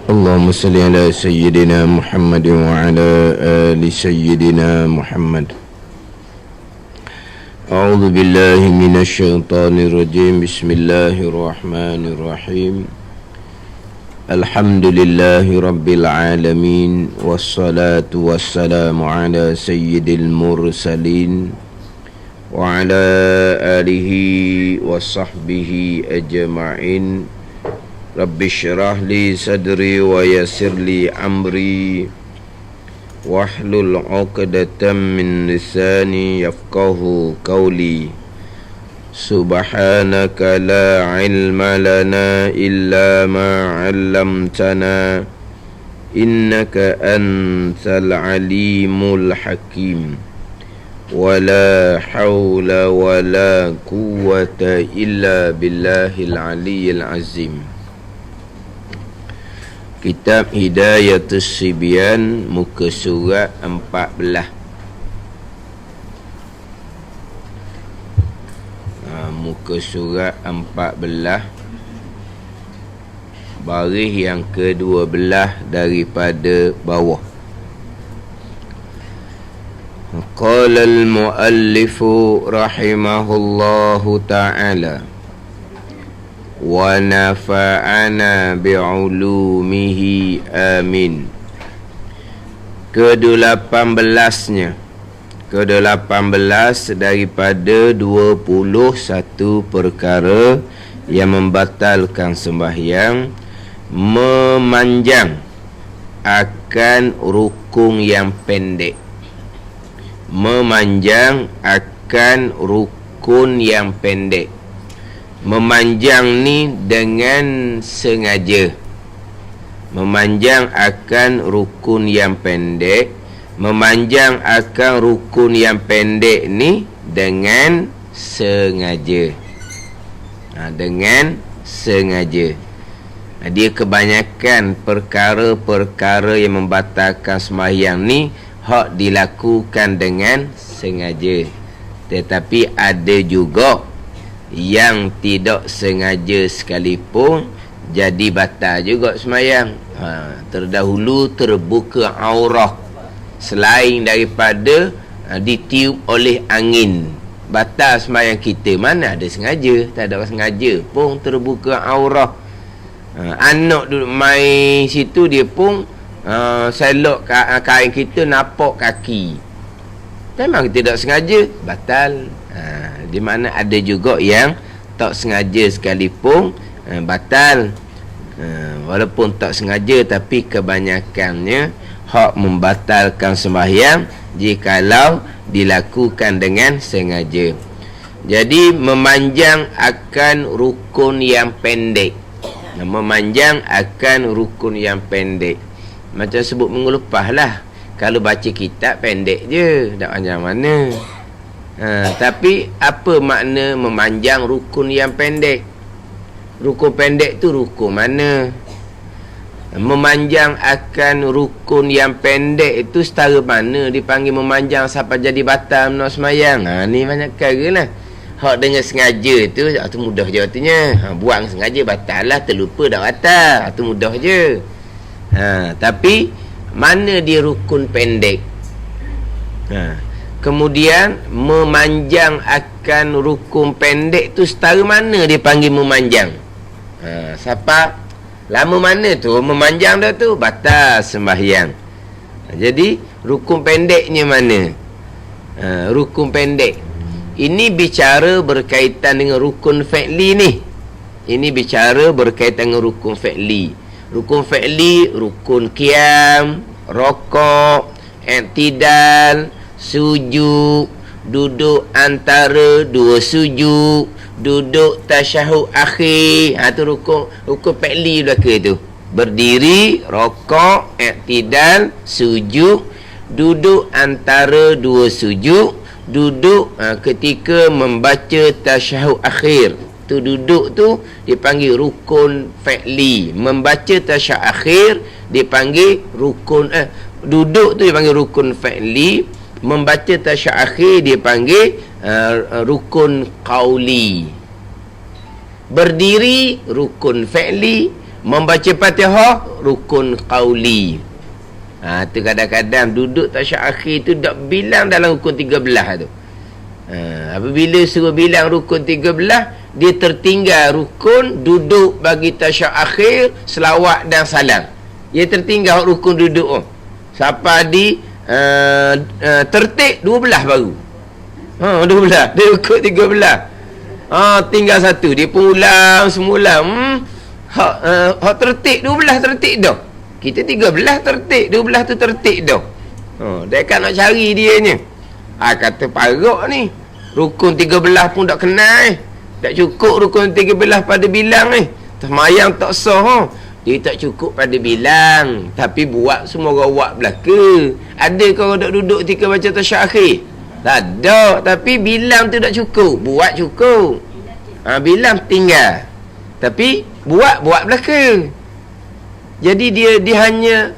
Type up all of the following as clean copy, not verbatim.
Allahumma salli ala sayyidina Muhammad wa ala ali sayyidina Muhammad. A'udzu billahi minasy syaithanir rajim. Bismillahirrahmanirrahim. Alhamdulillahi rabbil alamin, wassalatu wassalamu ala sayyidil mursalin wa ala alihi wa sahbihi ajma'in. Rabbi syrah li sadri wa yassir li amri wahlul 'uqdatam min lisani yafqahu qawli. Subhanaka la ilma lana illa ma 'allamtana innaka antal alimul hakim. Wala hawla wala quwwata illa billahil aliyyil azim. Kitab Hidayatus Sibyan, muka surat 14. Muka surat 14, baris yang ke-12 daripada bawah. Qala al-muallifu rahimahullahu ta'ala wa nafa'ana bi'ulumihi amin. Ke-18-nya, ke-18 daripada 21 perkara yang membatalkan sembahyang, memanjang akan rukun yang pendek. Memanjang akan rukun yang pendek. Memanjang ni dengan sengaja. Memanjang akan rukun yang pendek. Memanjang akan rukun yang pendek ni dengan sengaja. Dengan sengaja. Dia kebanyakan perkara-perkara yang membatalkan sembahyang ni hak dilakukan dengan sengaja. Tetapi ada juga yang tidak sengaja sekalipun jadi batal juga sembahyang. Terdahulu terbuka aurah selain daripada ditiup oleh angin, batal sembahyang kita. Mana ada sengaja? Tak ada sengaja pun terbuka aurah. Anak duduk main situ, dia pun selok kain kita, nampak kaki. Memang tidak sengaja, batal. Di mana ada juga yang tak sengaja sekalipun batal. Walaupun tak sengaja, tapi kebanyakannya hak membatalkan sembahyang jikalau dilakukan dengan sengaja. Jadi memanjang akan rukun yang pendek. Memanjang akan rukun yang pendek, macam sebut minggu lepas lah. Kalau baca kitab pendek je, tak panjang mana. Tapi apa makna memanjang rukun yang pendek? Rukun pendek tu rukun mana? Memanjang akan rukun yang pendek itu setara mana dipanggil memanjang sampai jadi batal menolak sembahyang? Ni banyak perkara lah. Hak dengan sengaja tu, tu mudah je artinya. Buang sengaja batal lah, terlupa dah batal. Tu mudah je. Tapi mana dia rukun pendek? Kemudian memanjang akan rukun pendek tu setara mana dia panggil memanjang? Siapa lama mana tu memanjang dah tu batal sembahyang. Jadi rukun pendeknya mana? Rukun pendek ini bicara berkaitan dengan rukun fi'li ni. Ini bicara berkaitan dengan rukun fi'li. Rukun fi'li, rukun qiyam, rokok, i'tidal, sujud, duduk antara dua sujud, duduk tasyahud akhir. Tu rukun fi'li belaka tu. Berdiri, rokok, i'tidal, sujud, duduk antara dua sujud, duduk ketika membaca tasyahud akhir. Tu duduk tu dipanggil rukun fi'li. Membaca tasyahud akhir dipanggil rukun duduk tu dipanggil rukun fi'li. Membaca tasyahud akhir dipanggil rukun qauli. Berdiri rukun fi'li, membaca Fatihah rukun qauli. Tu kadang-kadang duduk tasyahud akhir tu tak bilang dalam rukun 13 tu. Apabila suruh bilang rukun 13, dia tertinggal rukun duduk bagi tasyahud akhir, selawat dan salam. Dia tertinggal rukun duduk tu. Siapa di tertib 12 baru. 12. Dia rukun 13. Tinggal satu. Dia pun ulang semula. Hak tertib 12 tertib dah. Kita 13 tertib, 12 tu tertib dah. Dia kan nak cari dia ni. Kata parok ni. Rukun 13 pun tak kenal. Tak cukup rukun 13 pada bilang ni. Semayang tak sah. Dia tak cukup pada bilang. Tapi buat semua orang buat belaka. Ada kau duduk ketika baca tasyahud akhir? Tak ada. Tapi bilang tu tak cukup. Buat cukup. Bilang tinggal. Tapi buat belaka. Jadi dia hanya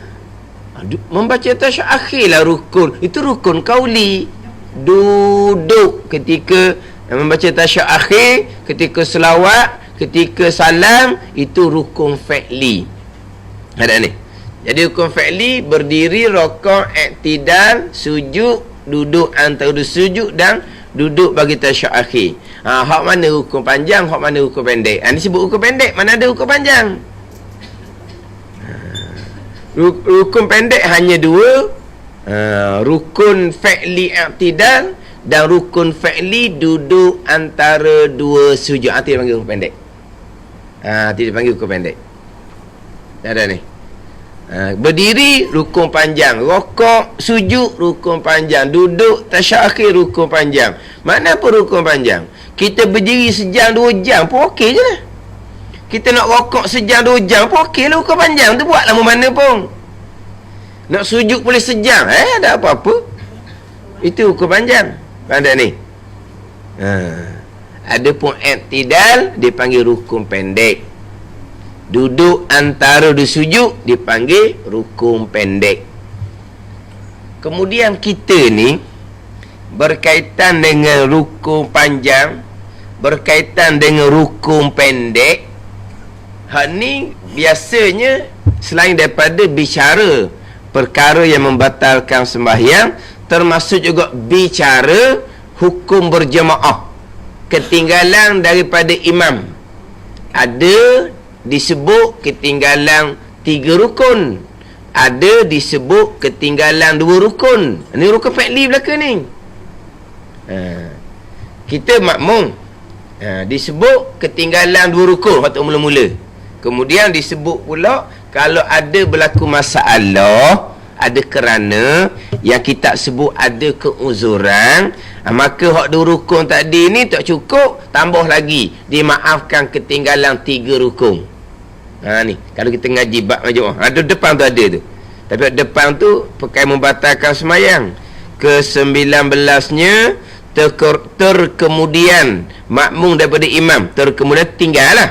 membaca tasyahud akhir lah rukun. Itu rukun qauli. Duduk ketika membaca tasyahud akhir, ketika selawat, ketika salam, itu rukun fi'li. Ada ni. Jadi rukun fi'li berdiri, rokok, i'tidal, sujud, duduk antara dua sujud dan duduk bagi tasyahud akhir. Hak mana rukun panjang, hak mana rukun pendek? Ni sebut rukun pendek, mana ada rukun panjang? Rukun pendek hanya dua. Rukun fi'li i'tidal dan rukun fi'li duduk antara dua sujud. Itu dipanggil rukun pendek. Itu dipanggil rukun pendek. Ada ni. Berdiri rukun panjang, rokok, sujud rukun panjang, duduk tasyahud akhir rukun panjang. Mana pun rukun panjang. Kita berdiri sejam 2 jam pun okey je lah. Kita nak rokok sejam 2 jam pun okey lah, rukun panjang tu buatlah mana pun. Nak sujud boleh sejam, ada apa-apa. Itu rukun panjang. Ada ni. Ada pun i'tidal dipanggil rukun pendek. Duduk antara dua sujud dipanggil rukun pendek. Kemudian kita ni berkaitan dengan rukun panjang, berkaitan dengan rukun pendek. Hak ni biasanya selain daripada bicara perkara yang membatalkan sembahyang, termasuk juga bicara hukum berjemaah, ketinggalan daripada imam. Ada disebut ketinggalan 3 rukun, ada disebut ketinggalan 2 rukun. Ini rukun fi'li belaka ni. Kita makmum, disebut ketinggalan 2 rukun waktu mula-mula. Kemudian disebut pula kalau ada berlaku masalah, ada kerana yang kita sebut ada keuzuran, maka hak 2 rukun tadi ni tak cukup, tambah lagi dimaafkan ketinggalan 3 rukun. Ni kalau kita ngaji bab majmuah, ada depan tu ada tu. Tapi depan tu perkara membatalkan semayang. Ke-19-nya terkemudian makmum daripada imam, terkemudian tinggal lah.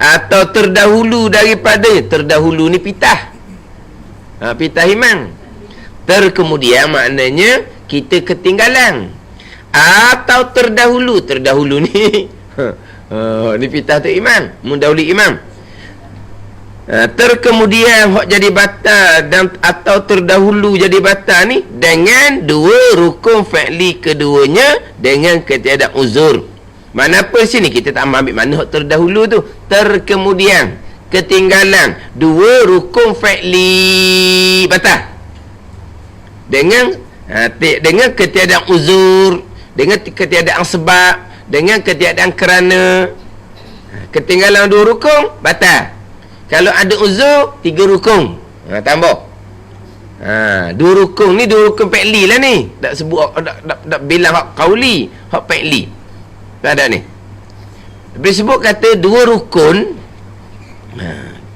Atau terdahulu daripada, terdahulu ni pitah. Pitah imam. Terkemudian maknanya kita ketinggalan. Atau terdahulu ni ni pitah tu imam, mendahului imam. Terkemudian hak jadi batal dan atau terdahulu jadi batal ni dengan dua rukun fi'li keduanya dengan ketiadaan uzur. Mana apa sini kita tak ambil mana hak terdahulu tu, terkemudian ketinggalan dua rukun fi'li batal dengan ketiadaan uzur, dengan ketiadaan sebab, dengan ketiadaan kerana. Ketinggalan dua rukun batal. Kalau ada uzur 3 rukun. Tambah. Dua rukun ni dua rukun fi'li lah ni. Tak sebut tak bilang hak qauli, hak fi'li. Tak ada ni. Bila sebut kata dua rukun,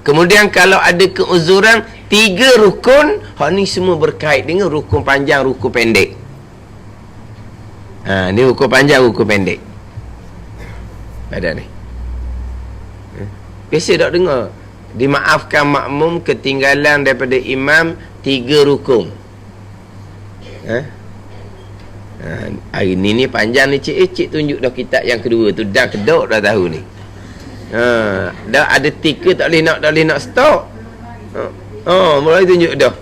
kemudian kalau ada keuzuran 3 rukun, hak ni semua berkait dengan rukun panjang, rukun pendek. Ni rukun panjang, rukun pendek. Ada ni. Biasa tak dengar dimaafkan makmum ketinggalan daripada imam 3 rukun. Hari ni panjang ni cik tunjuk dah kitab yang kedua tu, dah kedok dah tahu ni. Dah ada tiga tak boleh nak stop. Mulai tunjuk dah.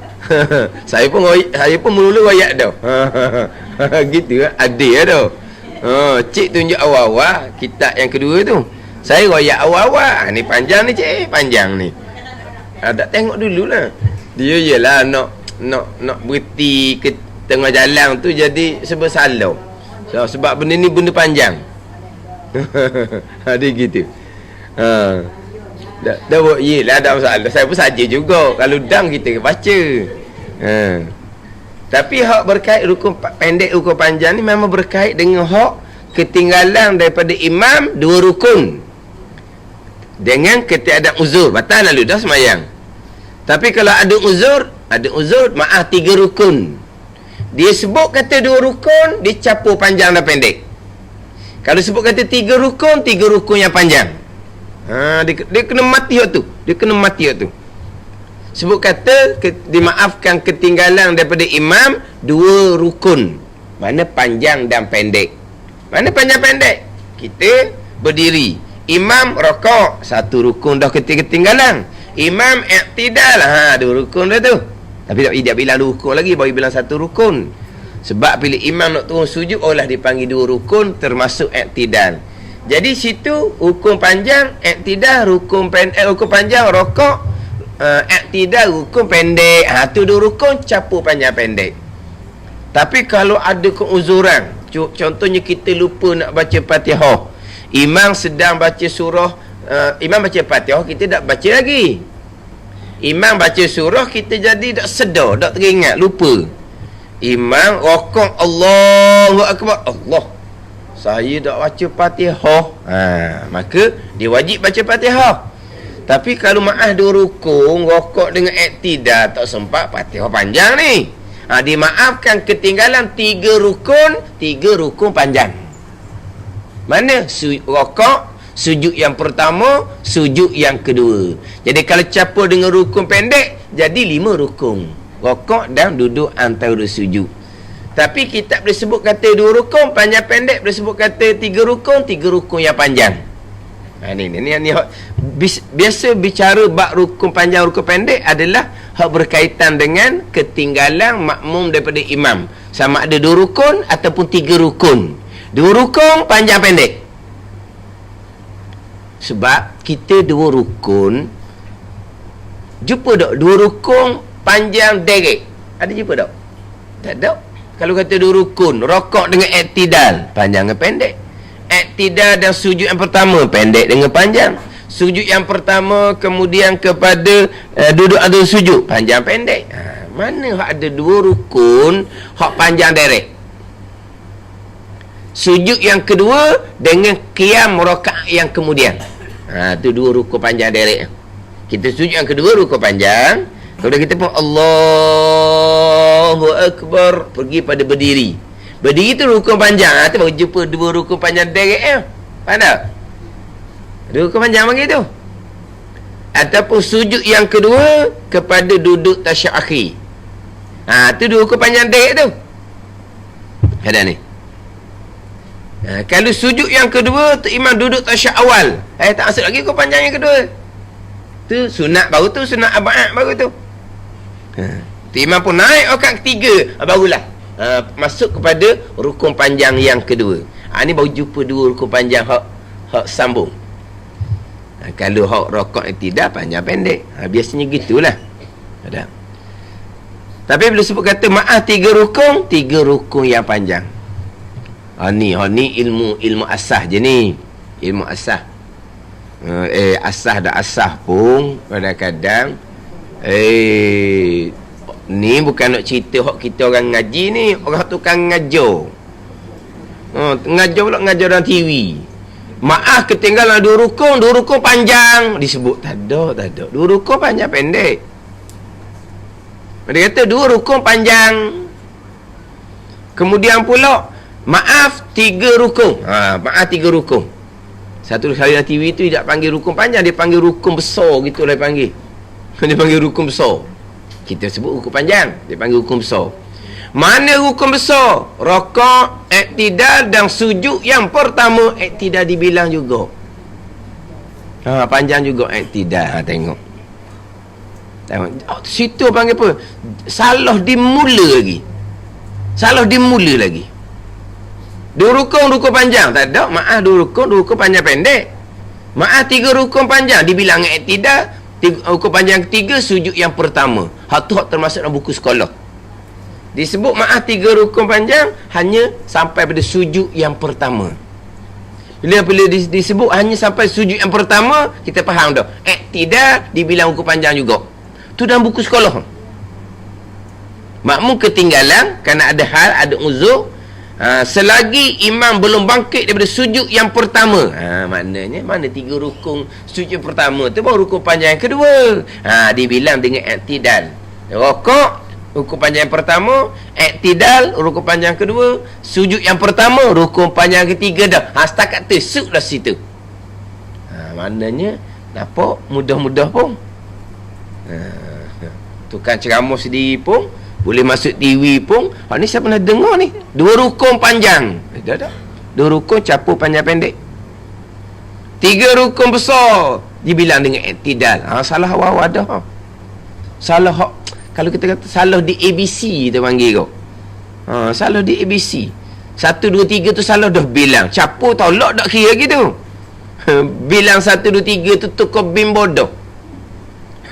saya pun mula royak dah. Gitu adil dah. Cik tunjuk awal-awal kitab yang kedua tu. Saya royak awal-awal. Ni panjang ni cik, panjang ni. Tak tengok dululah. Dia ialah nak berhenti ke tengah jalan tu jadi bersalah. Sebab benda ni benda panjang. Dia gitu. Dah buat yelah, tak masalah. Saya pun saja juga. Kalau dang kita baca. Tapi hak berkait rukun pendek, rukun panjang ni memang berkait dengan hak ketinggalan daripada imam 2 rukun dengan ketiadaan uzur. Batal lalu dah semayang. Tapi kalau ada uzur maaf 3 rukun. Dia sebut kata 2 rukun, dia capur panjang dan pendek. Kalau sebut kata 3 rukun yang panjang. Dia kena mati waktu tu. Dia kena mati waktu tu. Sebut kata dimaafkan ketinggalan daripada imam 2 rukun. Mana panjang dan pendek. Mana panjang pendek? Kita berdiri. Imam rokok 1 rukun dah ketinggalan. Imam i'tidal 2 rukun dah tu. Tapi tak bilang 2 rukun lagi, baru bilang 1 rukun. Sebab bila imam nak turun sujud, olah dipanggil 2 rukun termasuk i'tidal. Jadi situ rukun panjang i'tidal, rukun panjang rokok, i'tidal rukun pendek. Tu 2 rukun capur panjang pendek. Tapi kalau ada keuzuran, contohnya kita lupa nak baca Fatihah. Imam sedang baca surah, imam baca Fatihah, kita tak baca lagi. Imam baca surah, kita jadi tak sedar, tak teringat, lupa. Imam rokok, Allahu Akbar. Allah, saya tak baca Fatihah. Maka dia wajib baca Fatihah. Tapi kalau maaf 2 rukun, rokok dengan i'tidal, tak sempat Fatihah panjang ni. Dimaafkan ketinggalan 3 rukun panjang. Mana rokok, sujud yang pertama, sujud yang kedua. Jadi kalau capur dengan rukun pendek, jadi 5 rukun. Rokok dan duduk antara sujud. Tapi kita boleh sebut kata 2 rukun panjang pendek, boleh sebut kata 3 rukun yang panjang. Ni biasa bicara bab rukun panjang, rukun pendek adalah hak berkaitan dengan ketinggalan makmum daripada imam. Sama ada 2 rukun ataupun 3 rukun. 2 rukun panjang pendek. Sebab kita 2 rukun, jumpa tak 2 rukun panjang direct? Ada jumpa tak? Tak ada. Kalau kata 2 rukun, rokok dengan i'tidal, panjang dengan pendek. I'tidal dan sujud yang pertama, pendek dengan panjang. Sujud yang pertama kemudian kepada duduk ada sujud, panjang pendek. Mana hak ada 2 rukun hak panjang direct? Sujud yang kedua dengan qiyam rakaat yang kemudian. Tu 2 rukun panjang direct. Kita sujud yang kedua rukun panjang, kemudian kita pun Allahu Akbar, pergi pada berdiri. Berdiri tu rukun panjang. Tu baru jumpa 2 rukun panjang direct. Faham tak? 2 rukun panjang bagi tu. Ataupun sujud yang kedua kepada duduk tasyahud akhir. Tu 2 rukun panjang direct tu. Ada ni. Kalau sujud yang kedua tu imam duduk tasyahud awal, tak masuk lagi rukun panjang yang kedua. Tu sunat baru tu, sunat abad baru tu. Tu imam pun naik rakaat ketiga, barulah masuk kepada rukun panjang yang kedua. Ni baru jumpa dua rukun panjang hak sambung. Kalau hak rakaat tidak panjang pendek, biasanya gitulah. Ada. Tapi bila sebut kata maaf tiga rukun yang panjang. Ni ilmu asah je ni. Ilmu asah. Asah dah asah pun kadang-kadang ni bukan nak cerita hak kita orang ngaji ni, orang tukang ngajar. Ngajar pula ngajar dalam TV. Maaf ketinggalan dua rukun panjang disebut. Tak ada. Dua rukun panjang pendek. Dia kata dua rukun panjang. Kemudian pula maaf tiga rukun. Maaf tiga rukun. Satu kali dalam TV tu tidak panggil rukun panjang, dia panggil rukun besar gitulah dia panggil. Dia panggil rukun besar. Kita sebut rukun panjang, dia panggil rukun besar. Mana rukun besar? Rakaat, iktidal dan sujud yang pertama iktidal dibilang juga. Panjang juga iktidal. Tengok. Situ panggil apa? Salah dimula lagi. Dua rukun panjang. Tak ada. Maaf dua rukun panjang pendek. Maaf tiga rukun panjang dibilang iktidal. Rukun panjang ketiga sujud yang pertama. Hak tu termasuk dalam buku sekolah. Disebut maaf tiga rukun panjang hanya sampai pada sujud yang pertama. Bila disebut hanya sampai sujud yang pertama, kita faham dah. Iktidal dibilang rukun panjang juga. Tu dalam buku sekolah. Makmum ketinggalan kerana ada hal, ada uzur, selagi imam belum bangkit daripada sujud yang pertama. Maknanya mana tiga rukun sujud yang pertama tu baru rukun panjang yang kedua. Dibilang dengan iktidal. Rukuk rukun panjang yang pertama, iktidal rukun panjang kedua, sujud yang pertama rukun panjang ketiga dah. Setakat tersuklah situ. Maknanya nampak mudah-mudah pun. Tukang ceramah sendiri pun boleh masuk TV pun. Ni saya pernah dengar ni. Dua rukun panjang. Dah. Dua rukun capur panjang pendek. Tiga rukun besar dibilang dengan iktidal. Salah awal dah. Salah kalau kita kata salah di ABC kita panggil kau. Salah di ABC. 1 2 3 tu salah dah bilang. Capur tolak tak kira gitu. Bilang 1 2 3 tu tukar bim bodoh.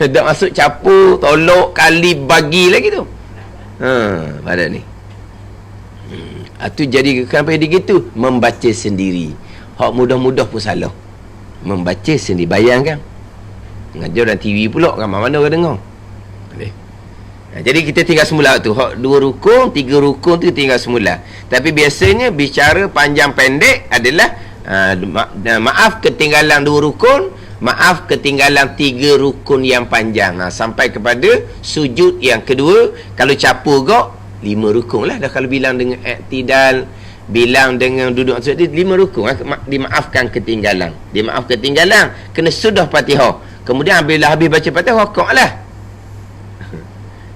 Tak masuk capur, tolak, kali, bagi lagi tu. Pada ni. Tu jadi kenapa jadi gitu? Membaca sendiri. Hak mudah-mudah pun salah. Membaca sendiri. Bayangkan. Ngajar dalam TV pula. Ramai mana orang dengar. Jadi kita tinggal semula tu. Hak 2 rukun, 3 rukun tu tinggal semula. Tapi biasanya bicara panjang pendek adalah maaf ketinggalan 2 rukun, maaf ketinggalan 3 rukun yang panjang. Sampai kepada sujud yang kedua. Kalau capur gak 5 rukun lah dah. Kalau bilang dengan iktidal, bilang dengan duduk maksud dia 5 rukun. Dimaafkan ketinggalan. Kena sudah Fatihah. Kemudian bila habis baca Fatihah, rakaat lah.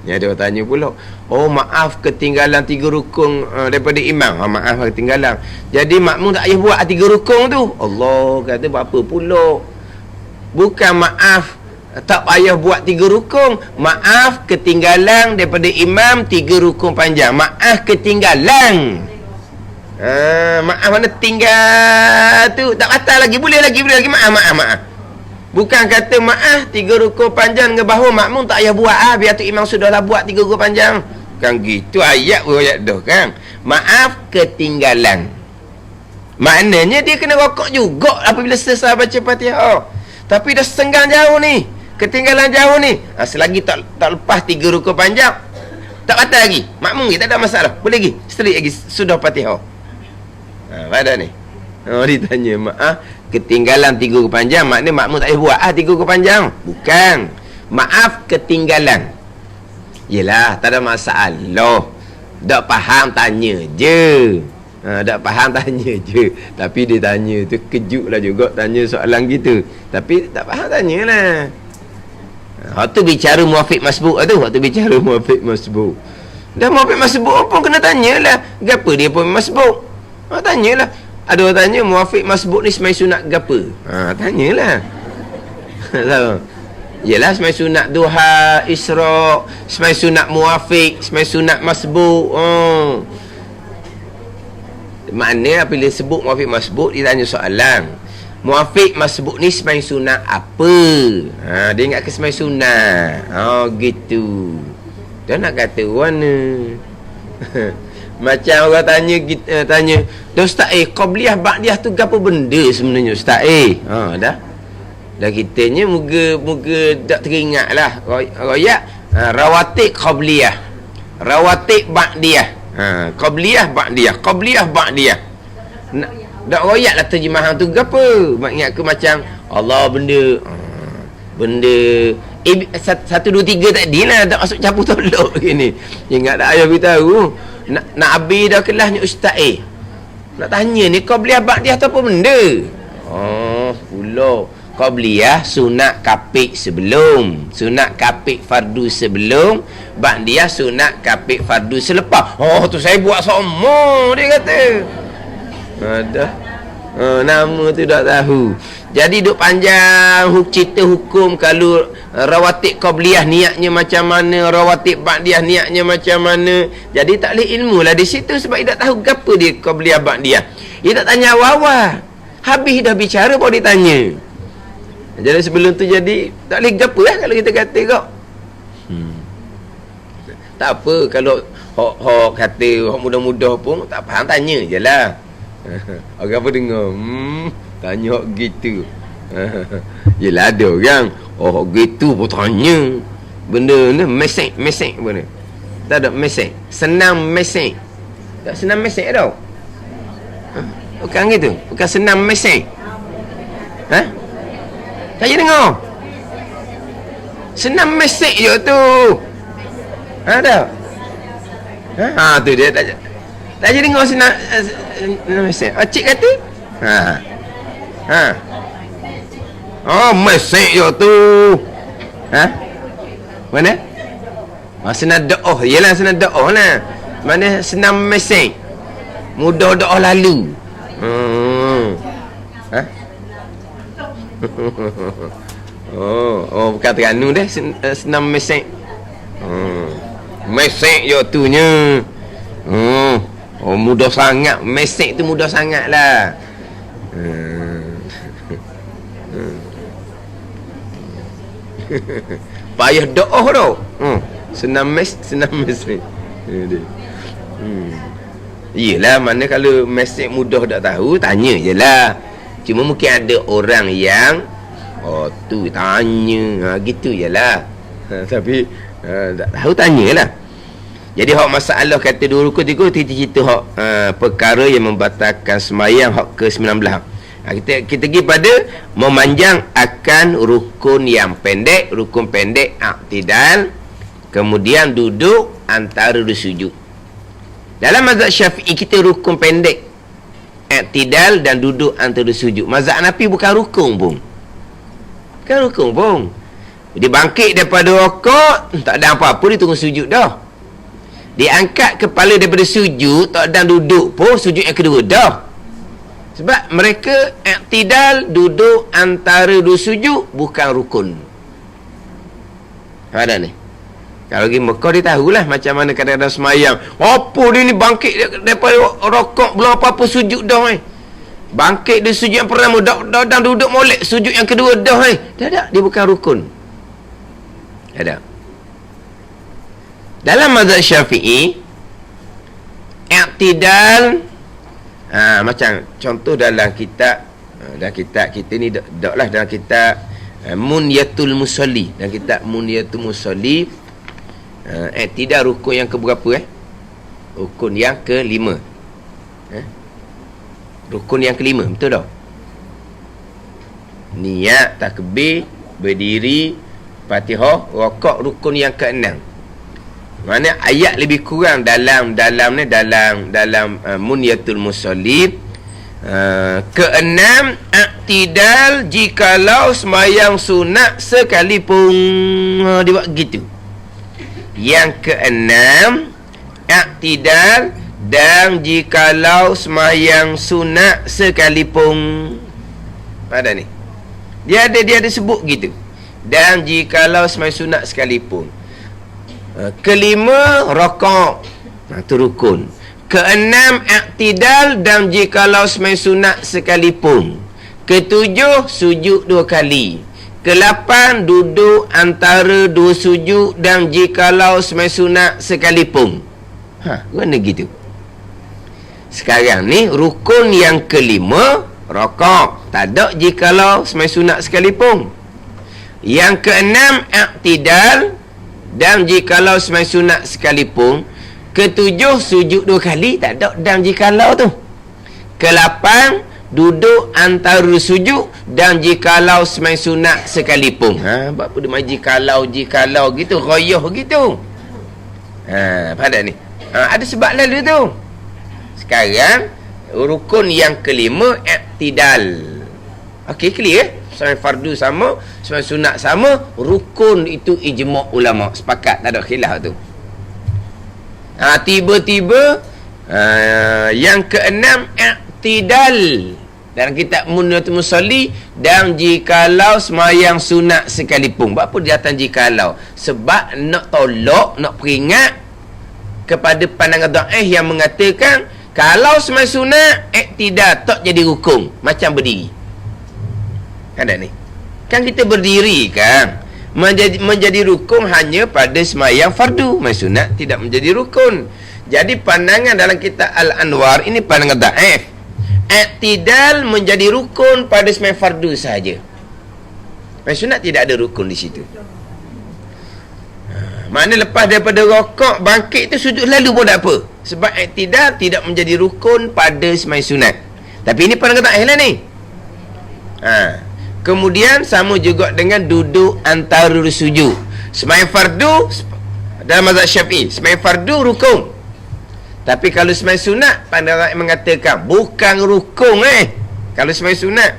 Ni ada orang tanya pula, maaf ketinggalan 3 rukun daripada imam. Maaf ketinggalan. Jadi makmum tak payah buat 3 rukun tu. Allah kata buat apa pula? Bukan maaf tak payah buat 3 rukun. Maaf ketinggalan daripada imam 3 rukun panjang. Maaf ketinggalan. Maaf mana tinggal tu. Tak batal lagi. Boleh lagi. Maaf. Bukan kata maaf 3 rukun panjang dengan bahawa makmum tak payah buat. Biar tu imam sudahlah buat 3 rukun panjang. Kan gitu ayat dah kan. Maaf ketinggalan. Maknanya dia kena rokok juga apabila selesai baca Fatihah. Tapi dah senggang jauh ni, ketinggalan jauh ni. Selagi tak lepas 3 rukun panjang, tak batal lagi. Makmum tak ada masalah. Boleh lagi. Straight lagi sudah Fatihah. Pada ni. Ditanya maaf ketinggalan 3 rukun panjang, maknanya makmum tak payah buat 3 rukun panjang. Bukan. Maaf ketinggalan. Yelah, tak ada masalah. Tak faham tanya je. Tak faham tanya je. Tapi dia tanya tu kejutlah juga tanya soalan gitu. Tapi tak faham tanyalah. Waktu bicara muafiq masbuk tu, Dah muafiq masbuk pun kena tanyalah. Kenapa dia pun masbuk? Tanyalah. Ada orang tanya, muafiq masbuk ni semai sunat gapa? Tanyalah. Tahu? Yelah, semai sunat duha, isra', semai sunat muafiq, semai sunat masbuk. Maknanya bila sebut muafiq masbuk, dia tanya soalan. Muafiq masbuk ni semai sunat apa? Dia ingat ke semai sunat. Gitu. Dia nak kata warna. Macam orang tanya, dah Ustaz, qabliyah ba'diyah tu apa benda sebenarnya Ustaz? Dah kitanya moga tak teringat lah royak. Rawatib qabliyah, rawatib ba'diyah, qabliyah ba'diyah. Dak royak lah terjemahan tu apa? Mak ingat ke macam Allah benda 1, 2, 3 tadi lah, tak masuk campur tolok gini. Ingat tak ayah beritahu nak habis dah kelasnya Ustaz, nak tanya ni qabliyah ba'diyah tu apa benda? Pula qabliyah sunat kapik sebelum, sunat kapik fardu sebelum, ba'diyah sunat kapik fardu selepas. Tu saya buat semua, dia kata. Dah. Nama tu tak tahu. Jadi duk panjang cerita hukum kalau rawatib qabliyah niatnya macam mana, rawatib ba'diyah niatnya macam mana. Jadi tak boleh ilmu lah di situ sebab dia tak tahu apa dia qabliyah ba'diyah. Dia tak tanya awal-awal. Habis dah bicara baru dia tanya. Jadi sebelum tu jadi tak boleh gapo lah kalau kita kata kau. Tak apa kalau hok kata hok mudah-mudah pun tak faham, tanya je lah. Orang apa dengar? Tanya hok gitu. Yelah ada orang hok gitu pun tanya. Benda ni mesej benda. Tak ada mesej. Senam mesej. Tak senam mesej tau. Bukan gitu. Bukan senam mesej. Tak je dengar. Senam mesej je tu. Ada. Tu dia tak je dengar senam mesej. Cik kata? Mesej je tu. Mana? Senam doa. Yelah senam doa lah. Mana senam mesej. Mudah doa lalu. Bukan Terengganu dah senam mesej. Mesej je tu nya. Mudah sangat. Mesej tu mudah sangat lah. Payah doa tau. Senam mesej. Yelah, mana kalau mesej mudah tak tahu, tanya je lah. Cuma mungkin ada orang yang tu tanya gitu je lah. Tapi tak tahu, tanya lah. Jadi hak masalah kata 2 rukun 3 cerita hak perkara yang membatalkan semayang hak ke-19. Kita pergi pada memanjang akan rukun yang pendek. Rukun pendek i'tidal, kemudian duduk antara dua sujud. Dalam mazhab Syafi'i kita rukun pendek i'tidal dan duduk antara dua sujud. Mazhab Hanafi bukan rukun pun. Bukan rukun pun. Dia bangkit daripada rukuk, tak ada apa-apa, dia tunggu sujud dah. Dia angkat kepala daripada sujud, tak ada duduk pun, sujud yang kedua dah. Sebab mereka i'tidal, duduk antara dua sujud, bukan rukun. Ada ni. Kalau pergi Mekah dia tahulah macam mana kadang-kadang semayang. Apa dia ni bangkit daripada rokok, belum apa-apa sujud dah. Bangkit dia sujud yang pertama, dah duduk molek sujud yang kedua dah. Tak, dia bukan rukun. Ada. Dalam mazhab Syafi'i, i'tidal, macam contoh dalam kitab kita ni daklah dalam kitab Munyatul Musalli. Dalam kitab Munyatul Musalli, i'tidal rukun yang keberapa? Rukun yang ke-5. Rukun yang ke-5, betul tak? Niat, takbir, berdiri, Fatihah, rokok, rukun yang ke-6. Mana ayat lebih kurang dalam Munyatul Musalli, ke-6 i'tidal jikalau semayang sunat sekalipun. Dia buat gitu. Yang ke-6 i'tidal Dan jikalau sembahyang sunat sekalipun. Ada ni. Dia ada sebut gitu. Dan jikalau sembahyang sunat sekalipun. Kelima, rakaat. Itu rukun. Keenam, i'tidal. Dan jikalau sembahyang sunat sekalipun. Ketujuh, sujud 2 kali. Kelapan, duduk antara 2 sujud. Dan jikalau sembahyang sunat sekalipun. Mana gitu? Sekarang ni rukun yang kelima, rakaat. Tak ada jikalau sembahyang sunat sekalipun. Yang keenam, i'tidal. Dan jikalau sembahyang sunat sekalipun. Ketujuh, sujud 2 kali. Tak ada dan jikalau tu. Kelapan, duduk antara sujud. Dan jikalau sembahyang sunat sekalipun. Apa dia main jikalau gitu, royoh gitu. Pada ni. Ada sebab lalu tu. Sekarang rukun yang kelima, i'tidal. Okey, clear? Sembahyang fardu sama, sembahyang sunat sama, rukun itu ijma' ulama, sepakat, tak ada khilaf tu. Tiba-tiba yang keenam, i'tidal. Dalam kitab Munyatul Musalli, dan jikalau sembahyang sunat sekalipun. Buat apa dia datang jikalau? Sebab nak tolak, nak peringat kepada pandangan dhaif yang mengatakan kalau sembahyang sunat i'tidal tak jadi rukun, macam berdiri. Ada ni. Kan kita berdiri kan, menjadi rukun hanya pada sembahyang fardu. Sembahyang sunat tidak menjadi rukun. Jadi pandangan dalam kitab Al-Anwar ini pandangan dhaif. I'tidal menjadi rukun pada sembahyang fardu sahaja. Sembahyang sunat tidak ada rukun di situ. Makna lepas daripada rokok, bangkit tu sujud lalu pun tak apa. Sebab i'tidal tidak menjadi rukun pada sembahyang sunat. Tapi ini pandangan dhaif lah ni. Kemudian sama juga dengan duduk antara sujud. Sembahyang fardu dalam mazhab Syafi'i, sembahyang fardu rukun. Tapi kalau sembahyang sunat, pandangan mengatakan bukan rukun Kalau sembahyang sunat,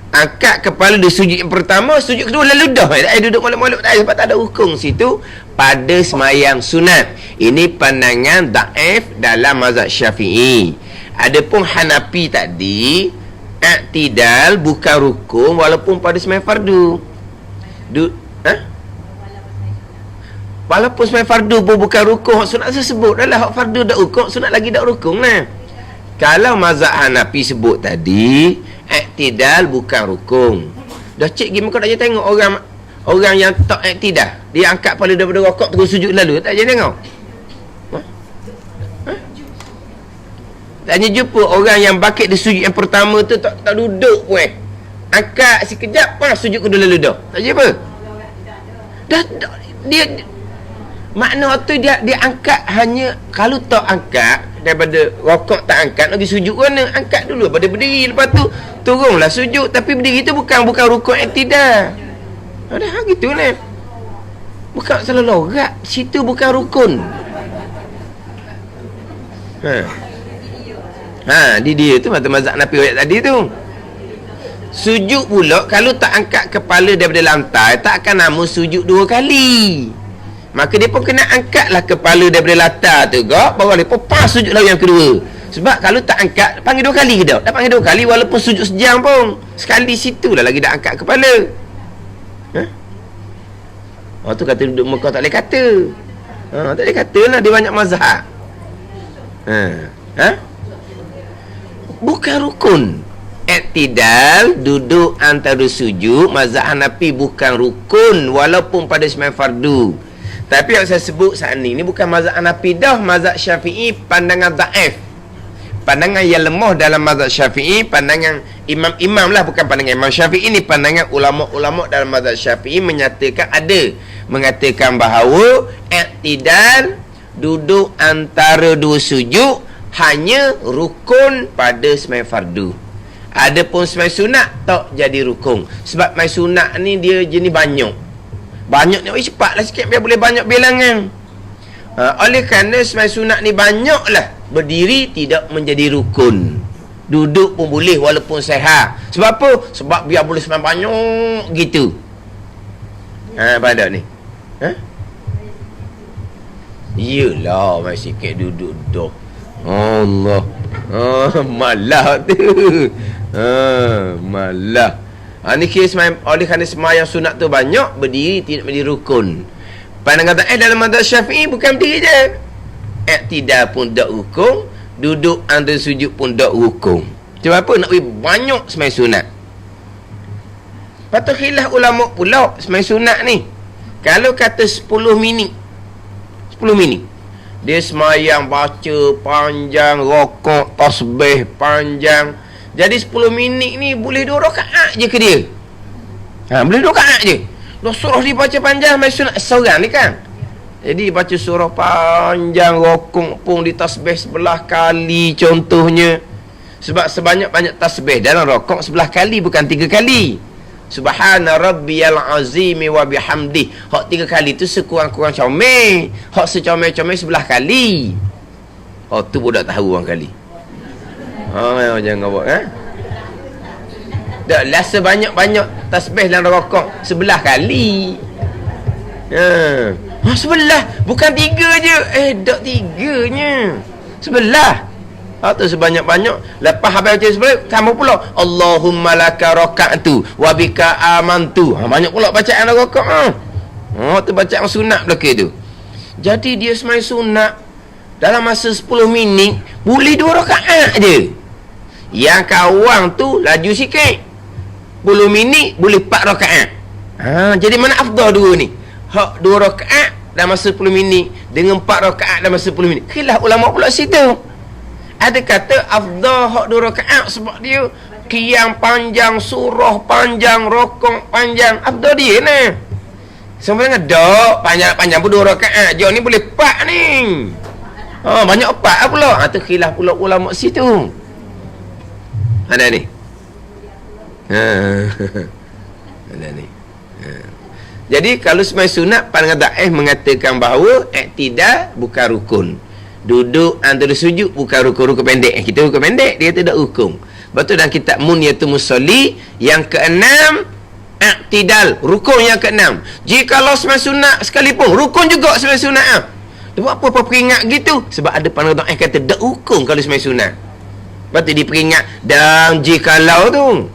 angkat kepala di sujud yang pertama, sujud kedua lalu dah. Duduk molek-molek tak, sebab tak ada rukun situ pada sembahyang sunat. Ini pandangan dhaif dalam mazhab Syafi'i. Adapun Hanafi tadi, i'tidal bukan rukun walaupun pada sembahyang fardu. Walaupun sembahyang fardu pun bukan rukun. Hak sunat saya sebut dah lah. Hak fardu dah rukun, sunat lagi dah rukun lah. Kalau mazhab Hanafi sebut tadi, i'tidal bukan rukun. Dah cik gimana kau nak tengok orang yang tak i'tidal, dia angkat kepala daripada rokok terus sujud lalu. Tak jadi tengok. Tanya jumpa orang yang bangkit di sujud yang pertama tu tak duduk pun angkat sekejap sujud kedua lalu dah. Tak jumpa. Dah dia makna tu dia angkat hanya, kalau tak angkat daripada rokok tak angkat lagi sujud mana, angkat dulu pada berdiri, lepas tu turunlah sujud. Tapi berdiri tu bukan rukun i'tidal. Ada gitu ni. Bukan salah logat, situ bukan rukun. Di dia tu mazhab Hanafi ayat tadi tu. Sujud pula kalau tak angkat kepala daripada lantai, tak akan nama sujud 2 kali. Maka dia pun kena angkatlah kepala daripada lantai tu baru dia pun sujud lalu yang kedua. Sebab kalau tak angkat, panggil 2 kali ke tak? Tak panggil 2 kali walaupun sujud sejam pun. Sekali situlah lagi dah angkat kepala. Tu kata duduk Mekah tak boleh kata. Tak boleh kata lah, dia banyak mazhab. Bukan rukun. I'tidal, duduk antara sujud, mazhab Hanafi bukan rukun walaupun pada sembahyang fardu. Tapi yang saya sebut saat ni bukan mazhab Hanafi dah, mazhab Syafi'i pandangan dhaif. Pandangan yang lemah dalam mazhab Syafi'i, pandangan imam-imam lah, bukan pandangan Imam Syafi'i. Ni pandangan ulama-ulama dalam mazhab Syafi'i mengatakan bahawa i'tidal, duduk antara 2 sujud, hanya rukun pada sembahyang fardu. Adapun sembahyang sunat tak jadi rukun. Sebab sembahyang sunat ni dia jenis banyak ni, cepatlah sikit biar boleh banyak bilangan. Oleh kerana sembahyang sunat ni banyaklah, berdiri tidak menjadi rukun. Duduk pun boleh walaupun sehat. Sebab apa? Sebab biar boleh sembahyang banyak gitu. Pada ni Yelah, masih sikit duduk dah. Allah. Malah tu. Malah. Ni kira oleh kerana semayang sunat tu banyak, berdiri tidak berdiri rukun. Pandangan kata dalam mazhab Syafi'i bukan berdiri je. Iktidal pun tak rukun, duduk antara sujud pun tak rukun. Sebab apa? Nak beri banyak semayang sunat. Patut khilaf ulama pula semayang sunat ni. Kalau kata 10 minit, dia semayang baca panjang, rokok, tasbih panjang. Jadi 10 minit ni boleh 2 rakaat je ke dia? Boleh 2 rakaat je. Dah surah dibaca panjang semayang sunat seorang ni kan. Jadi baca surah panjang, rokok pun di tasbih 11 kali contohnya. Sebab sebanyak-banyak tasbih dalam rokok 11 kali bukan 3 kali. Subhana rabbiyal azimi wa bihamdi. Hak 3 kali tu sekurang-kurang comel. Hak secomel-comel 11 kali. Oh tu pun tak tahu orang kali. Jangan buat tak lah sebanyak-banyak tasbih dalam rokok 11 kali. 11 bukan 3 je. Tak 3-nya 11. Tu sebanyak-banyak. Lepas habis baca sebelah, kamu pula Allahumma laka raka'tu wa bika amantu. Banyak pula bacaan rakaat. Tu bacaan sunat belaka tu. Jadi dia semai sunat dalam masa 10 minit boleh 2 rakaat je. Yang kawang tu laju sikit, 10 minit boleh 4 rakaat. Jadi mana afdal dua ni? Hak 2 rakaat dalam masa 10 minit dengan 4 rakaat dalam masa 10 minit. Khilaf ulama pula situ. Ada kata afdal hak 2 rakaat sebab dia qiyam panjang, surah panjang, rokok panjang. Afdal dia ni. Sebenarnya dak panjang-panjang pun 2 rakaat. Jauh ni boleh 4 ni. Banyak 4 pula. Tu khilaf pula ulama situ. Ada ni. Ada ni. Jadi kalau semai sunat, pandangan daif mengatakan bahawa iktidal bukan rukun. Duduk antara sujud bukan rukun pendek. Kita rukun pendek, dia tidak rukun. Betul dalam kitab Munyatul Musalli yang ke-6, iktidal, rukun yang ke-6. Jikalau semai sunat sekalipun, rukun juga semai sunat. Buat apa peringat gitu? Sebab ada pandangan daif kata tak rukun kalau semai sunat. Betul diperingat dan jikalau tu.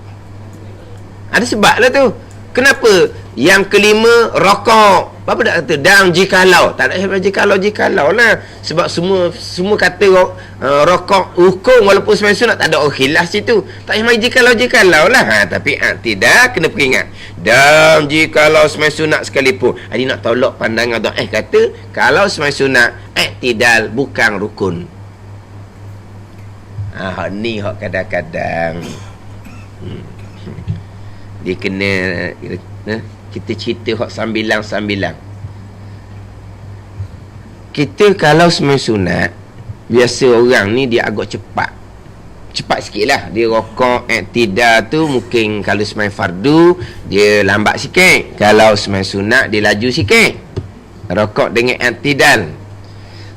Ada sebab lah tu. Kenapa? Yang kelima, rokok. Apa tak kata? Dan jikalau. Tak ada jikalau lah. Sebab semua kata rokok hukum walaupun sebenarnya sunat. Tak ada orang khilaf situ. Tak payah jikalau lah. Tapi tidak kena peringat. Dan jikalau sebenarnya sunat sekalipun. Jadi nak tolak pandangan kata kalau sebenarnya sunat, iktidal bukan rukun. Ni hak kadang-kadang dia kena kita cerita hak sambilang. Kita kalau semai sunat, biasa orang ni dia agak cepat sikit lah. Dia rokok iktidal tu mungkin kalau semai fardu dia lambat sikit, kalau semai sunat dia laju sikit rokok dengan iktidal.